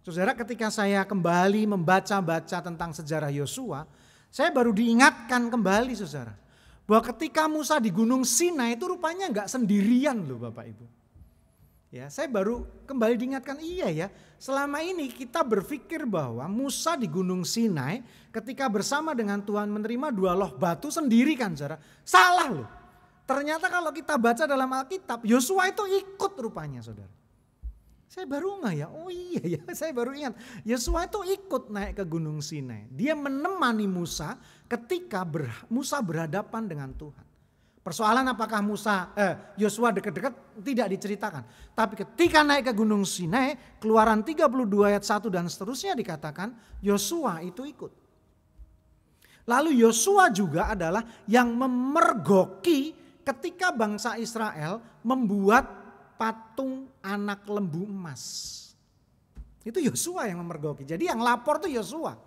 Saudara, ketika saya kembali membaca-baca tentang sejarah Yosua, saya baru diingatkan kembali saudara, bahwa ketika Musa di Gunung Sinai itu rupanya enggak sendirian loh Bapak Ibu. Ya, saya baru kembali diingatkan, iya ya, selama ini kita berpikir bahwa Musa di Gunung Sinai ketika bersama dengan Tuhan menerima 2 loh batu sendiri kan saudara. Salah loh. Ternyata kalau kita baca dalam Alkitab, Yosua itu ikut rupanya saudara. Saya baru ngeh ya, oh iya ya, saya baru ingat. Yosua itu ikut naik ke Gunung Sinai. Dia menemani Musa ketika Musa berhadapan dengan Tuhan. Persoalan apakah Yosua dekat-dekat tidak diceritakan. Tapi ketika naik ke Gunung Sinai, Keluaran 32 ayat 1 dan seterusnya dikatakan Yosua itu ikut. Lalu Yosua juga adalah yang memergoki ketika bangsa Israel membuat patung anak lembu emas. Itu Yosua yang memergoki. Jadi yang lapor tuh Yosua.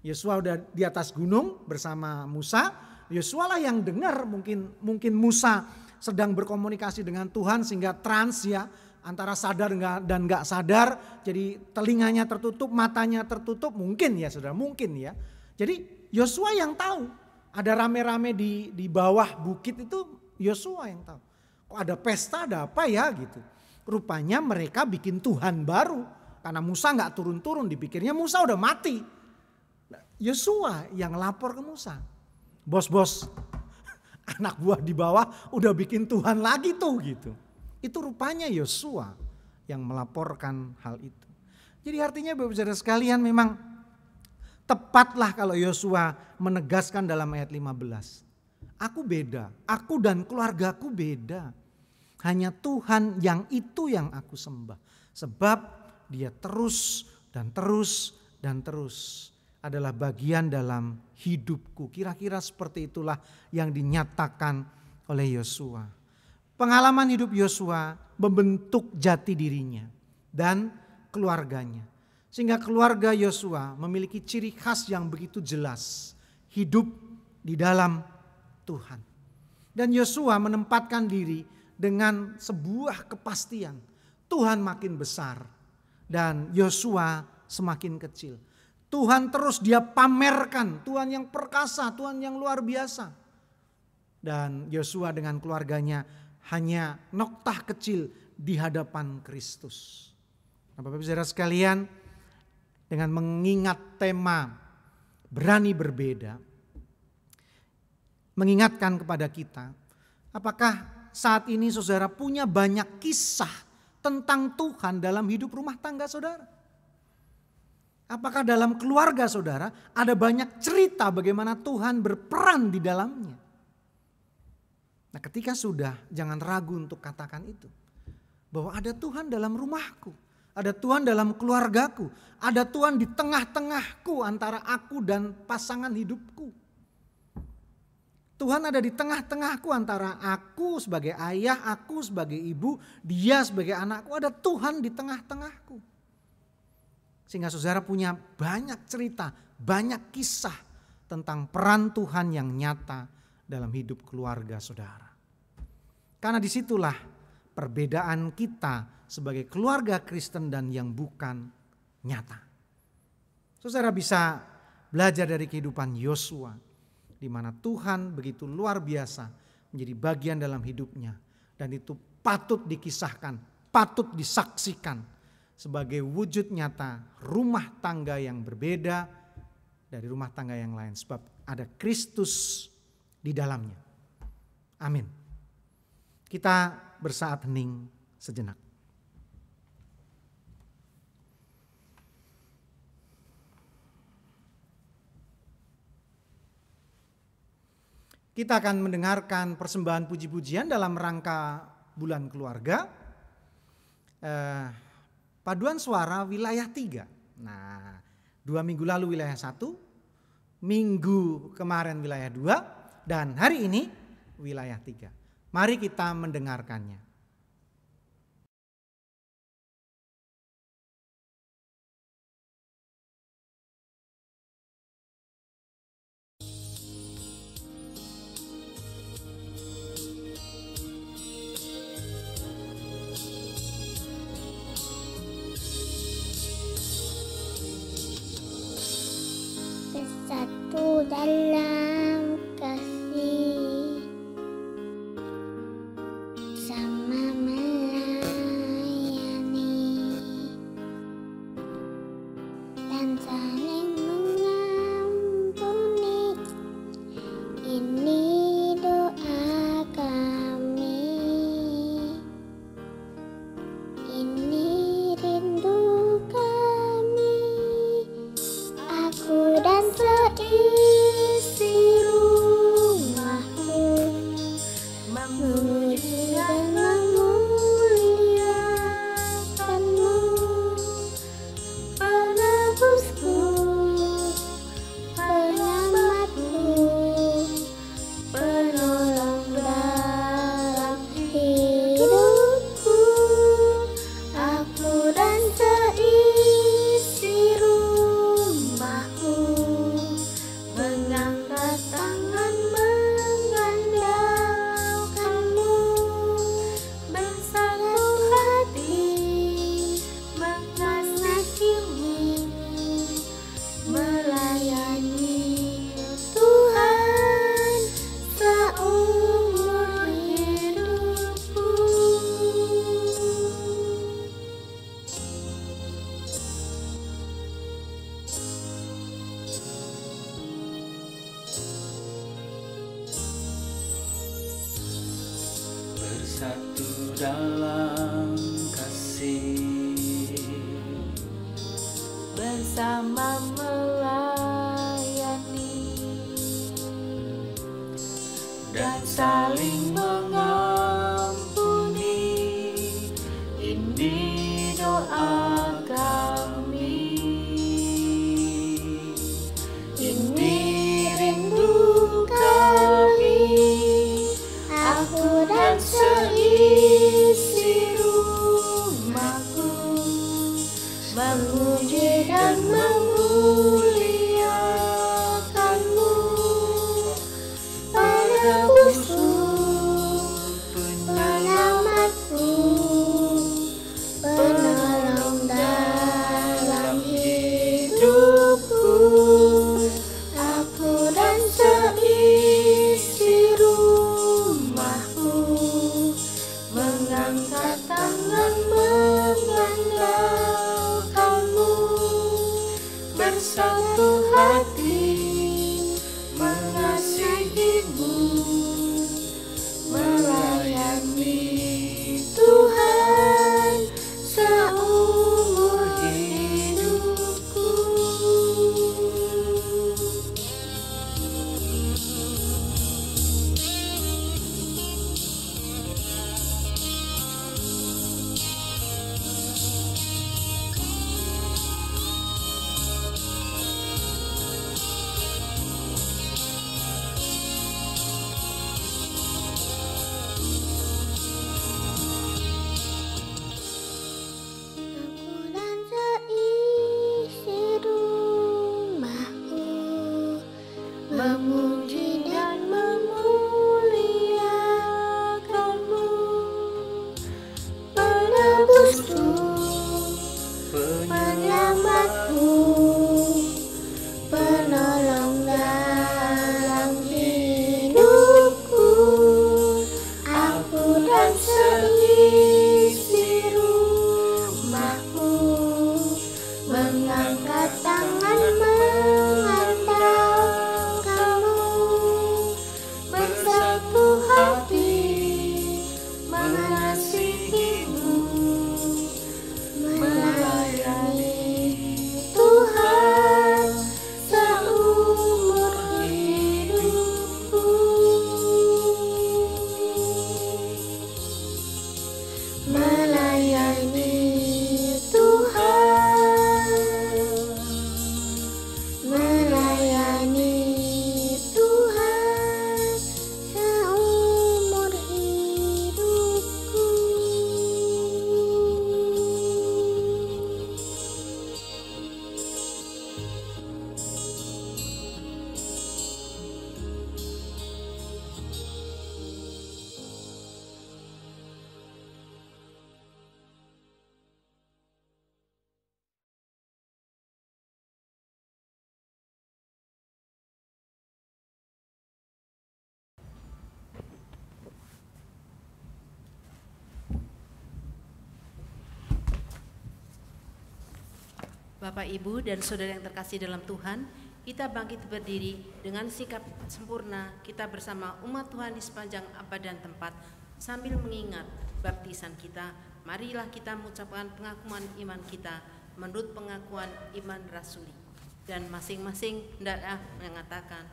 Yosua udah di atas gunung bersama Musa. Yosua lah yang dengar, mungkin Musa sedang berkomunikasi dengan Tuhan sehingga trans ya, antara sadar dan nggak sadar. Jadi telinganya tertutup, matanya tertutup, mungkin ya saudara, mungkin ya. Jadi Yosua yang tahu. Ada rame-rame di bawah bukit itu Yosua yang tahu. Kok ada pesta, ada apa ya gitu. Rupanya mereka bikin Tuhan baru. Karena Musa gak turun-turun, dipikirnya Musa udah mati. Yosua yang lapor ke Musa. Bos-bos, anak buah di bawah udah bikin Tuhan lagi tuh gitu. Itu rupanya Yosua yang melaporkan hal itu. Jadi artinya Bapak Saudara sekalian memang tepatlah kalau Yosua menegaskan dalam ayat 15. Aku beda, aku dan keluargaku beda. Hanya Tuhan yang itu yang aku sembah. Sebab dia terus dan terus dan terus adalah bagian dalam hidupku. Kira-kira seperti itulah yang dinyatakan oleh Yosua. Pengalaman hidup Yosua membentuk jati dirinya dan keluarganya. Sehingga keluarga Yosua memiliki ciri khas yang begitu jelas. Hidup di dalam Tuhan. Dan Yosua menempatkan diri dengan sebuah kepastian. Tuhan makin besar dan Yosua semakin kecil. Tuhan terus dia pamerkan, Tuhan yang perkasa, Tuhan yang luar biasa. Dan Yosua dengan keluarganya hanya noktah kecil di hadapan Kristus. Nah, Bapak Ibu Saudara sekalian, dengan mengingat tema berani berbeda, mengingatkan kepada kita, apakah saat ini saudara punya banyak kisah tentang Tuhan dalam hidup rumah tangga saudara? Apakah dalam keluarga saudara ada banyak cerita bagaimana Tuhan berperan di dalamnya? Nah ketika sudah, jangan ragu untuk katakan itu. Bahwa ada Tuhan dalam rumahku, ada Tuhan dalam keluargaku, ada Tuhan di tengah-tengahku antara aku dan pasangan hidupku. Tuhan ada di tengah-tengahku antara aku sebagai ayah, aku sebagai ibu, dia sebagai anakku. Ada Tuhan di tengah-tengahku. Sehingga saudara punya banyak cerita, banyak kisah tentang peran Tuhan yang nyata dalam hidup keluarga saudara. Karena disitulah perbedaan kita sebagai keluarga Kristen dan yang bukan nyata. Saudara bisa belajar dari kehidupan Yosua, di mana Tuhan begitu luar biasa menjadi bagian dalam hidupnya. Dan itu patut dikisahkan, patut disaksikan sebagai wujud nyata rumah tangga yang berbeda dari rumah tangga yang lain. Sebab ada Kristus di dalamnya. Amin. Kita bersaat hening sejenak. Kita akan mendengarkan persembahan puji-pujian dalam rangka bulan keluarga. Paduan suara wilayah 3. Nah, 2 minggu lalu wilayah 1, minggu kemarin wilayah 2, dan hari ini wilayah 3. Mari kita mendengarkannya. Bersatu dalam kasih, sama melayani, dan saling mengampuni. Ini doa kami, ini rindu kami, aku dan seisi rumahku, memuji dan memuliakanmu, penebusku, penyelamatku, penolong dalam hidupku, aku dan seisi rumahku, mengangkat tangan mengandalkanmu, bersatu hati mengasihimu, melayani Tuhan seumur hidupku. Bersatu dalam kasih, bersama melayani, dan saling mengampuni. Ini doa kami, ini rindu kami, aku dan seisi rumahku, memuji dan memuliakanmu, penebusku, penyelamatku, penolong dalam hidupku, aku dan seisi rumahku, mengangkat tangan mengandalkanmu, bersatu hati mengasihimu, melayani Tuhan seumur hidupku. Aku dan seisi rumahku, memuji dan memuliakanmu, penebusku, penyelamatku, penolong dalam hidupku, aku dan seisi rumahku, mengangkat tangan mengandalkanmu, Bapak, Ibu, dan saudara yang terkasih dalam Tuhan, kita bangkit berdiri dengan sikap sempurna kita bersama umat Tuhan di sepanjang abad dan tempat sambil mengingat baptisan kita. Marilah kita mengucapkan pengakuan iman kita menurut pengakuan iman rasuli. Dan masing-masing hendaklah mengatakan,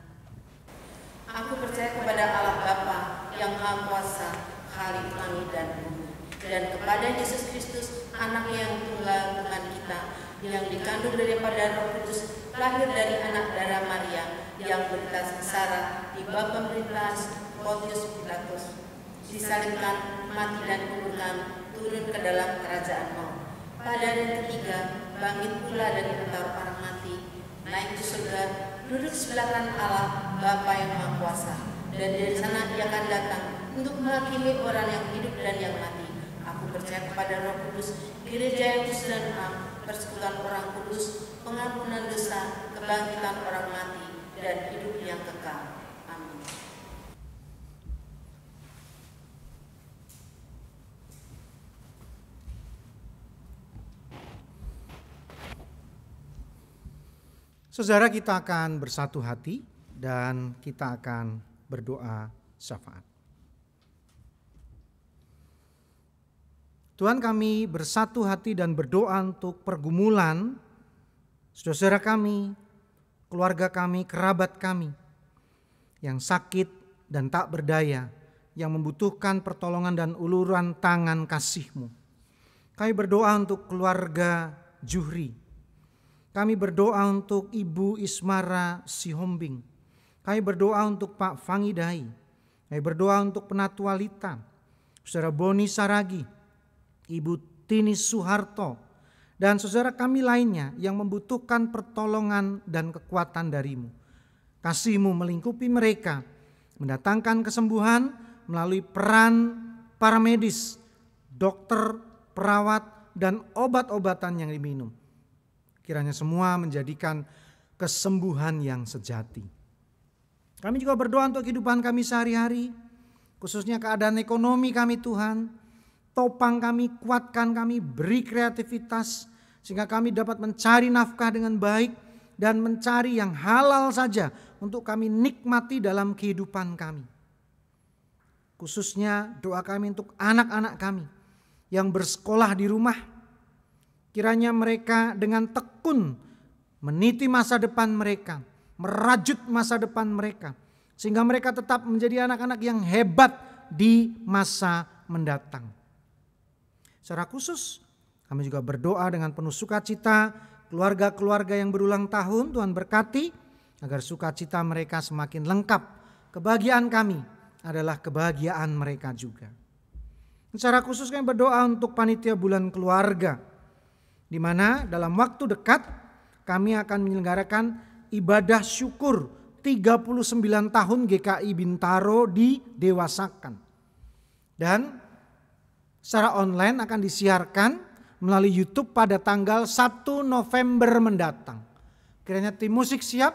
aku percaya kepada Allah Bapa yang Maha Kuasa, Khalik langit dan bumi, dan kepada Yesus Kristus, Anak yang tunggal Tuhan kita, yang dikandung daripada Roh Kudus, lahir dari anak darah Maria, yang menderita sengsara di bawah pemerintahan Pontius Pilatus, disalibkan, mati dan dikuburkan, turun ke dalam kerajaan maut. Pada hari ketiga, bangkit pula dari antara orang mati, naik ke surga, duduk sebelah kanan Allah Bapa yang Maha Kuasa, dan dari sana Ia akan datang untuk menghakimi orang yang hidup dan yang mati. Aku percaya kepada Roh Kudus, gereja yang kudus dan am, persekutuan orang kudus, pengampunan dosa, kebangkitan orang mati, dan hidup yang kekal. Amin. Saudara, kita akan bersatu hati dan kita akan berdoa syafaat. Tuhan, kami bersatu hati dan berdoa untuk pergumulan saudara kami, keluarga kami, kerabat kami yang sakit dan tak berdaya, yang membutuhkan pertolongan dan uluran tangan kasih-Mu. Kami berdoa untuk keluarga Juhri. Kami berdoa untuk Ibu Ismara Sihombing. Kami berdoa untuk Pak Fangidai. Kami berdoa untuk Penatua Lita, Saudara Boni Saragi, Ibu Tini Suharto, dan saudara kami lainnya yang membutuhkan pertolongan dan kekuatan dari-Mu. Kasih-Mu melingkupi mereka, mendatangkan kesembuhan melalui peran para medis, dokter, perawat, dan obat-obatan yang diminum. Kiranya semua menjadikan kesembuhan yang sejati. Kami juga berdoa untuk kehidupan kami sehari-hari, khususnya keadaan ekonomi kami Tuhan. Topang kami, kuatkan kami, beri kreativitas, sehingga kami dapat mencari nafkah dengan baik dan mencari yang halal saja untuk kami nikmati dalam kehidupan kami. Khususnya doa kami untuk anak-anak kami yang bersekolah di rumah. Kiranya mereka dengan tekun meniti masa depan mereka, merajut masa depan mereka, sehingga mereka tetap menjadi anak-anak yang hebat di masa mendatang. Secara khusus kami juga berdoa dengan penuh sukacita keluarga-keluarga yang berulang tahun. Tuhan berkati agar sukacita mereka semakin lengkap. Kebahagiaan kami adalah kebahagiaan mereka juga. Secara khusus kami berdoa untuk panitia bulan keluarga, di mana dalam waktu dekat kami akan menyelenggarakan ibadah syukur 39 tahun GKI Bintaro didewasakan. Dan secara online akan disiarkan melalui YouTube pada tanggal 1 November mendatang. Kiranya tim musik siap,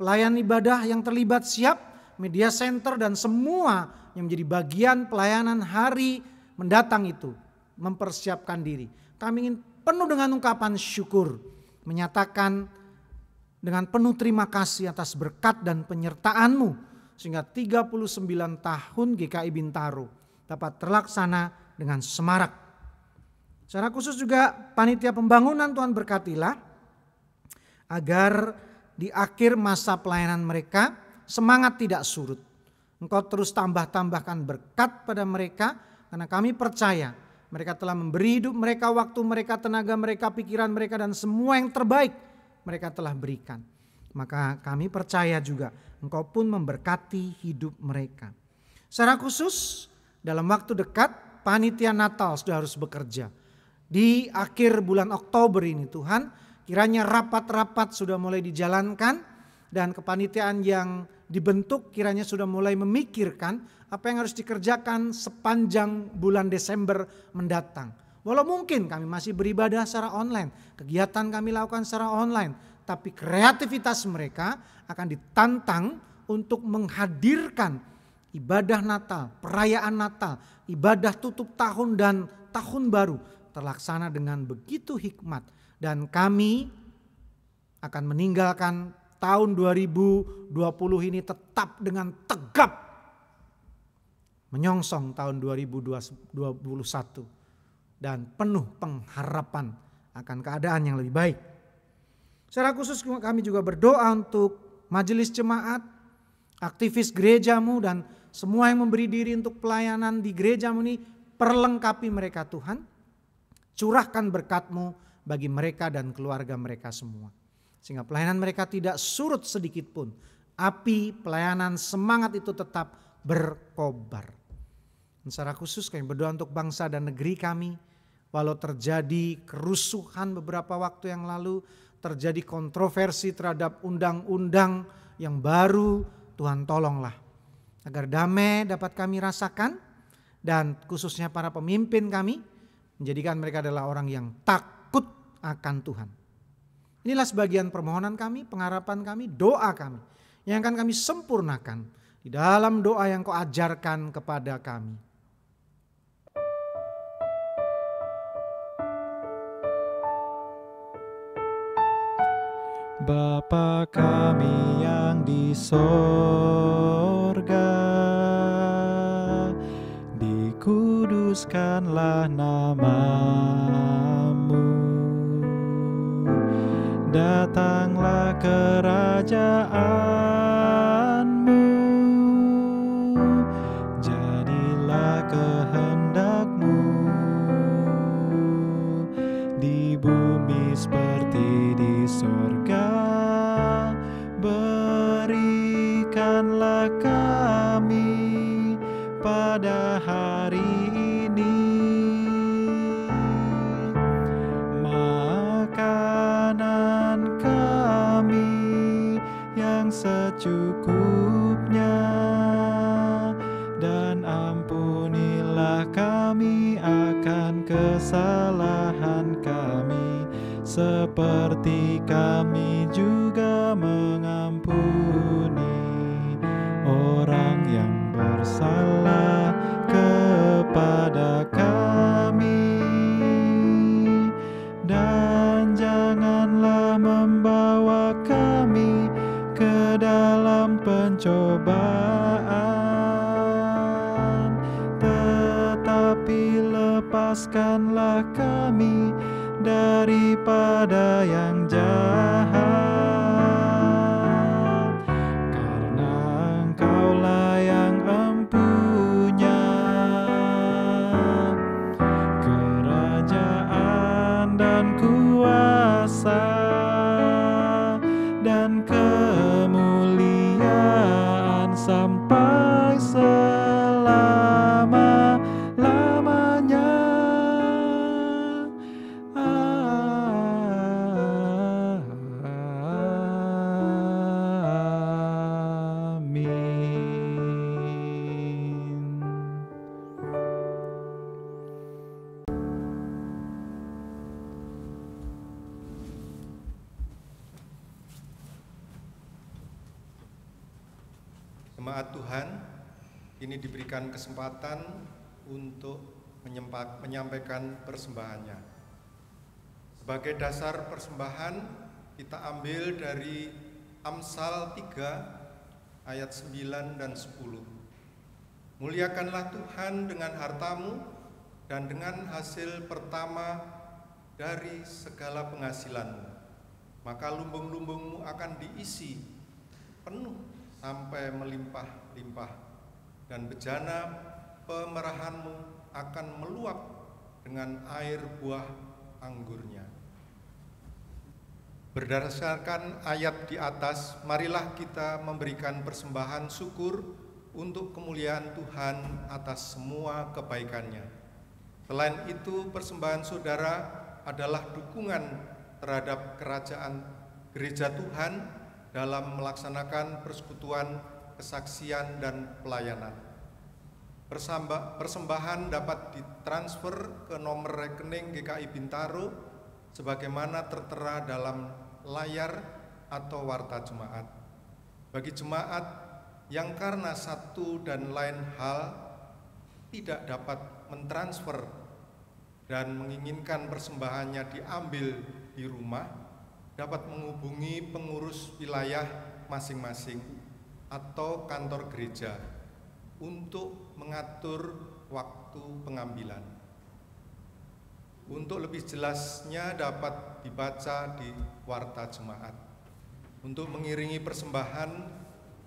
pelayan ibadah yang terlibat siap, media center dan semua yang menjadi bagian pelayanan hari mendatang itu mempersiapkan diri. Kami ingin penuh dengan ungkapan syukur, menyatakan dengan penuh terima kasih atas berkat dan penyertaan-Mu, sehingga 39 tahun GKI Bintaro dapat terlaksana dengan semarak. Secara khusus juga panitia pembangunan, Tuhan berkatilah agar di akhir masa pelayanan mereka semangat tidak surut. Engkau terus tambahkan berkat pada mereka, karena kami percaya mereka telah memberi hidup mereka, waktu mereka, tenaga mereka, pikiran mereka, dan semua yang terbaik mereka telah berikan. Maka kami percaya juga Engkau pun memberkati hidup mereka. Secara khusus dalam waktu dekat panitia Natal sudah harus bekerja. Di akhir bulan Oktober ini Tuhan, kiranya rapat-rapat sudah mulai dijalankan dan kepanitiaan yang dibentuk kiranya sudah mulai memikirkan apa yang harus dikerjakan sepanjang bulan Desember mendatang. Walau mungkin kami masih beribadah secara online, kegiatan kami lakukan secara online, tapi kreativitas mereka akan ditantang untuk menghadirkan ibadah Natal, perayaan Natal, ibadah tutup tahun dan tahun baru terlaksana dengan begitu hikmat. Dan kami akan meninggalkan tahun 2020 ini tetap dengan tegap menyongsong tahun 2021 dan penuh pengharapan akan keadaan yang lebih baik. Secara khusus kami juga berdoa untuk majelis jemaat, aktivis gerejamu dan semua yang memberi diri untuk pelayanan di gerejamu ini, perlengkapi mereka Tuhan. Curahkan berkat-Mu bagi mereka dan keluarga mereka semua. Sehingga pelayanan mereka tidak surut sedikit pun. Api pelayanan semangat itu tetap berkobar. Dan secara khusus kami berdoa untuk bangsa dan negeri kami. Walau terjadi kerusuhan beberapa waktu yang lalu, terjadi kontroversi terhadap undang-undang yang baru, Tuhan tolonglah. Agar damai dapat kami rasakan dan khususnya para pemimpin kami, menjadikan mereka adalah orang yang takut akan Tuhan. Inilah sebagian permohonan kami, pengharapan kami, doa kami yang akan kami sempurnakan di dalam doa yang Kau ajarkan kepada kami. Bapa kami yang di sorga, dikuduskanlah nama-Mu. Datanglah kerajaan-Mu, jadilah kehendak-Mu di bumi seperti di sorga. Berikanlah kami pada hari ini makanan kami yang secukupnya, dan ampunilah kami akan kesalahan kami, seperti kami juga mengampuni orang yang bersalah kepada kami. Dan janganlah membawa kami ke dalam pencobaan, tetapi lepaskanlah kami daripada yang jahat, karena Engkaulah yang empunya kerajaan dan kuasa dan kemuliaan sampai selama-lamanya. Jemaat Tuhan, ini diberikan kesempatan untuk menyampaikan persembahannya. Sebagai dasar persembahan, kita ambil dari Amsal 3 ayat 9 dan 10. Muliakanlah Tuhan dengan hartamu dan dengan hasil pertama dari segala penghasilanmu, maka lumbung-lumbungmu akan diisi penuh sampai melimpah-limpah, dan bejana pemerahanmu akan meluap dengan air buah anggurnya. Berdasarkan ayat di atas, marilah kita memberikan persembahan syukur untuk kemuliaan Tuhan atas semua kebaikannya. Selain itu, persembahan saudara adalah dukungan terhadap kerajaan gereja Tuhan dalam melaksanakan persekutuan, kesaksian, dan pelayanan. Persembahan dapat ditransfer ke nomor rekening GKI Bintaro sebagaimana tertera dalam layar atau warta jemaat. Bagi jemaat yang karena satu dan lain hal tidak dapat mentransfer dan menginginkan persembahannya diambil di rumah, dapat menghubungi pengurus wilayah masing-masing atau kantor gereja untuk mengatur waktu pengambilan. Untuk lebih jelasnya dapat dibaca di Warta Jemaat. Untuk mengiringi persembahan,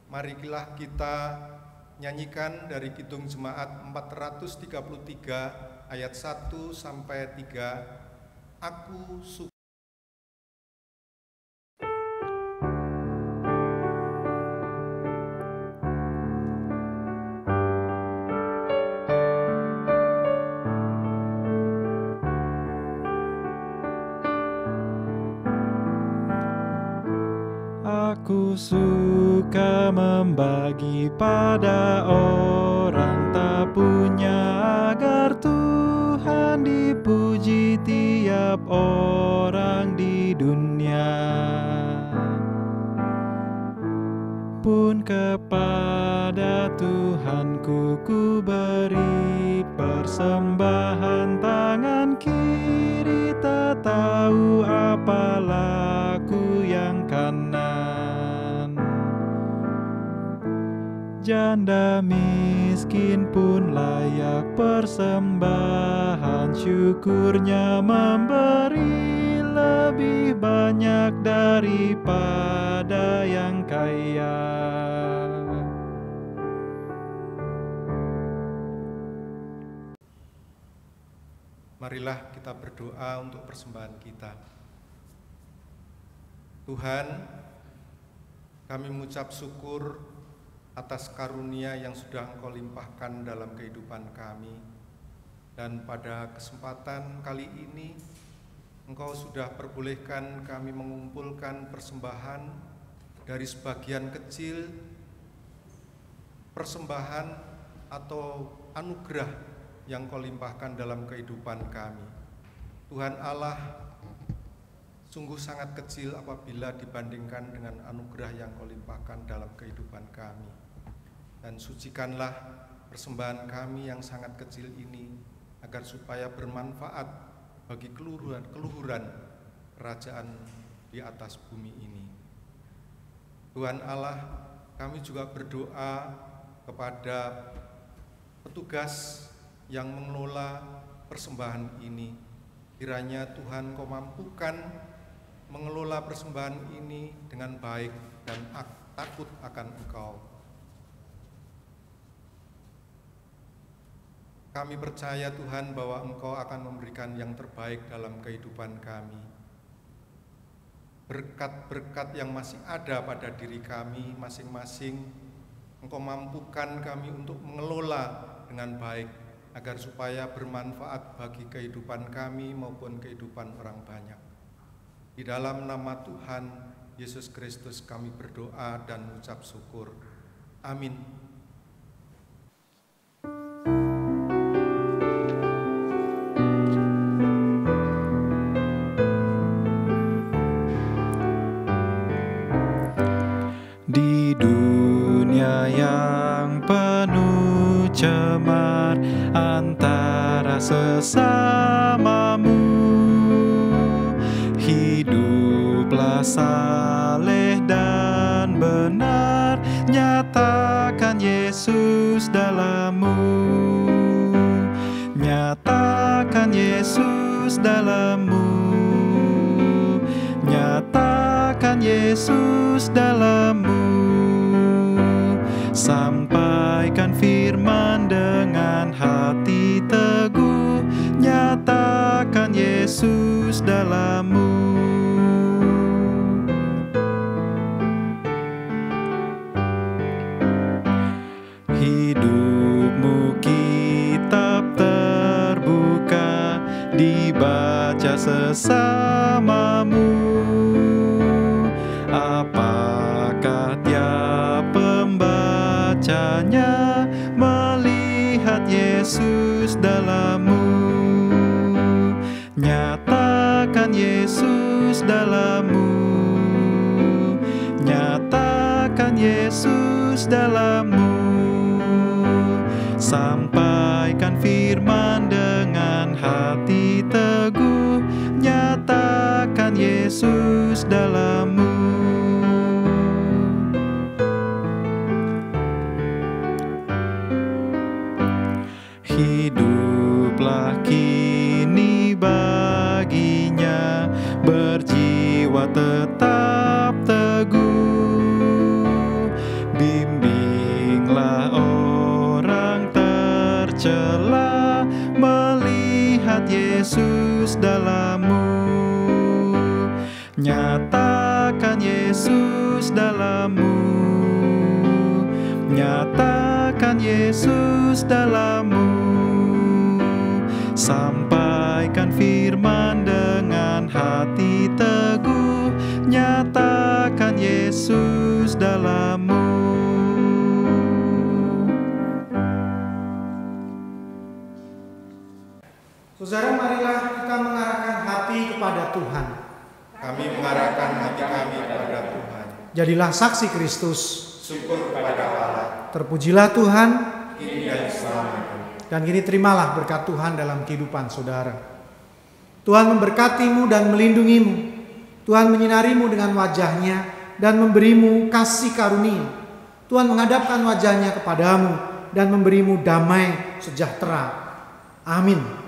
marilah kita nyanyikan dari Kidung Jemaat 433 ayat 1 sampai 3, Aku suka. Aku suka membagi pada orang tak punya, agar Tuhan dipuji tiap orang di dunia. Pun kepada Tuhanku ku beri persembahan, tangan kiri tak tahu apa laku yang kanan. Janda miskin pun layak persembahan, syukurnya memberi lebih banyak daripada yang kaya. Marilah kita berdoa untuk persembahan kita. Tuhan, kami mengucap syukur atas karunia yang sudah Engkau limpahkan dalam kehidupan kami. Dan pada kesempatan kali ini, Engkau sudah perbolehkan kami mengumpulkan persembahan dari sebagian kecil persembahan atau anugerah yang Kau limpahkan dalam kehidupan kami. Tuhan Allah, sungguh sangat kecil apabila dibandingkan dengan anugerah yang Kau limpahkan dalam kehidupan kami. Dan sucikanlah persembahan kami yang sangat kecil ini, agar supaya bermanfaat bagi keluhuran kerajaan di atas bumi ini. Tuhan Allah, kami juga berdoa kepada petugas yang mengelola persembahan ini. Kiranya Tuhan Kau mampukan mengelola persembahan ini dengan baik dan takut akan Engkau. Kami percaya Tuhan bahwa Engkau akan memberikan yang terbaik dalam kehidupan kami. Berkat-berkat yang masih ada pada diri kami masing-masing, Engkau mampukan kami untuk mengelola dengan baik, agar supaya bermanfaat bagi kehidupan kami maupun kehidupan orang banyak. Di dalam nama Tuhan Yesus Kristus kami berdoa dan mengucap syukur. Amin. Di dunia yang penuh cemar antara sesamamu, hiduplah saleh dan benar, nyatakan Yesus dalammu, nyatakan Yesus dalammu, nyatakan Yesus dalammu. Sampaikan firman dengan hati teguh, nyatakan Yesus dalammu. Hidupmu kitab terbuka, dibaca sesamamu. Apakah tiap pembacanya melihat Yesus dalammu? Nyatakan Yesus dalammu, nyatakan Yesus dalammu. Sampaikan firman dengan hati teguh, nyatakan Yesus Yesus dalam-Mu. Hiduplah kini baginya, berjiwa tetap teguh. Bimbinglah orang tercela, melihat Yesus dalam-Mu. Nyatakan Yesus dalam-Mu. Nyatakan Yesus dalam-Mu. Sampaikan firman dengan hati teguh. Nyatakan Yesus dalam-Mu. Saudara, marilah kita mengarahkan hati kepada Tuhan. Kami mengarahkan hati kami kepada Tuhan. Jadilah saksi Kristus. Syukur kepada Allah. Terpujilah Tuhan. Kini dan selamanya. Dan kini terimalah berkat Tuhan dalam kehidupan saudara. Tuhan memberkatimu dan melindungimu. Tuhan menyinarimu dengan wajah-Nya dan memberimu kasih karunia. Tuhan menghadapkan wajah-Nya kepadamu dan memberimu damai sejahtera. Amin.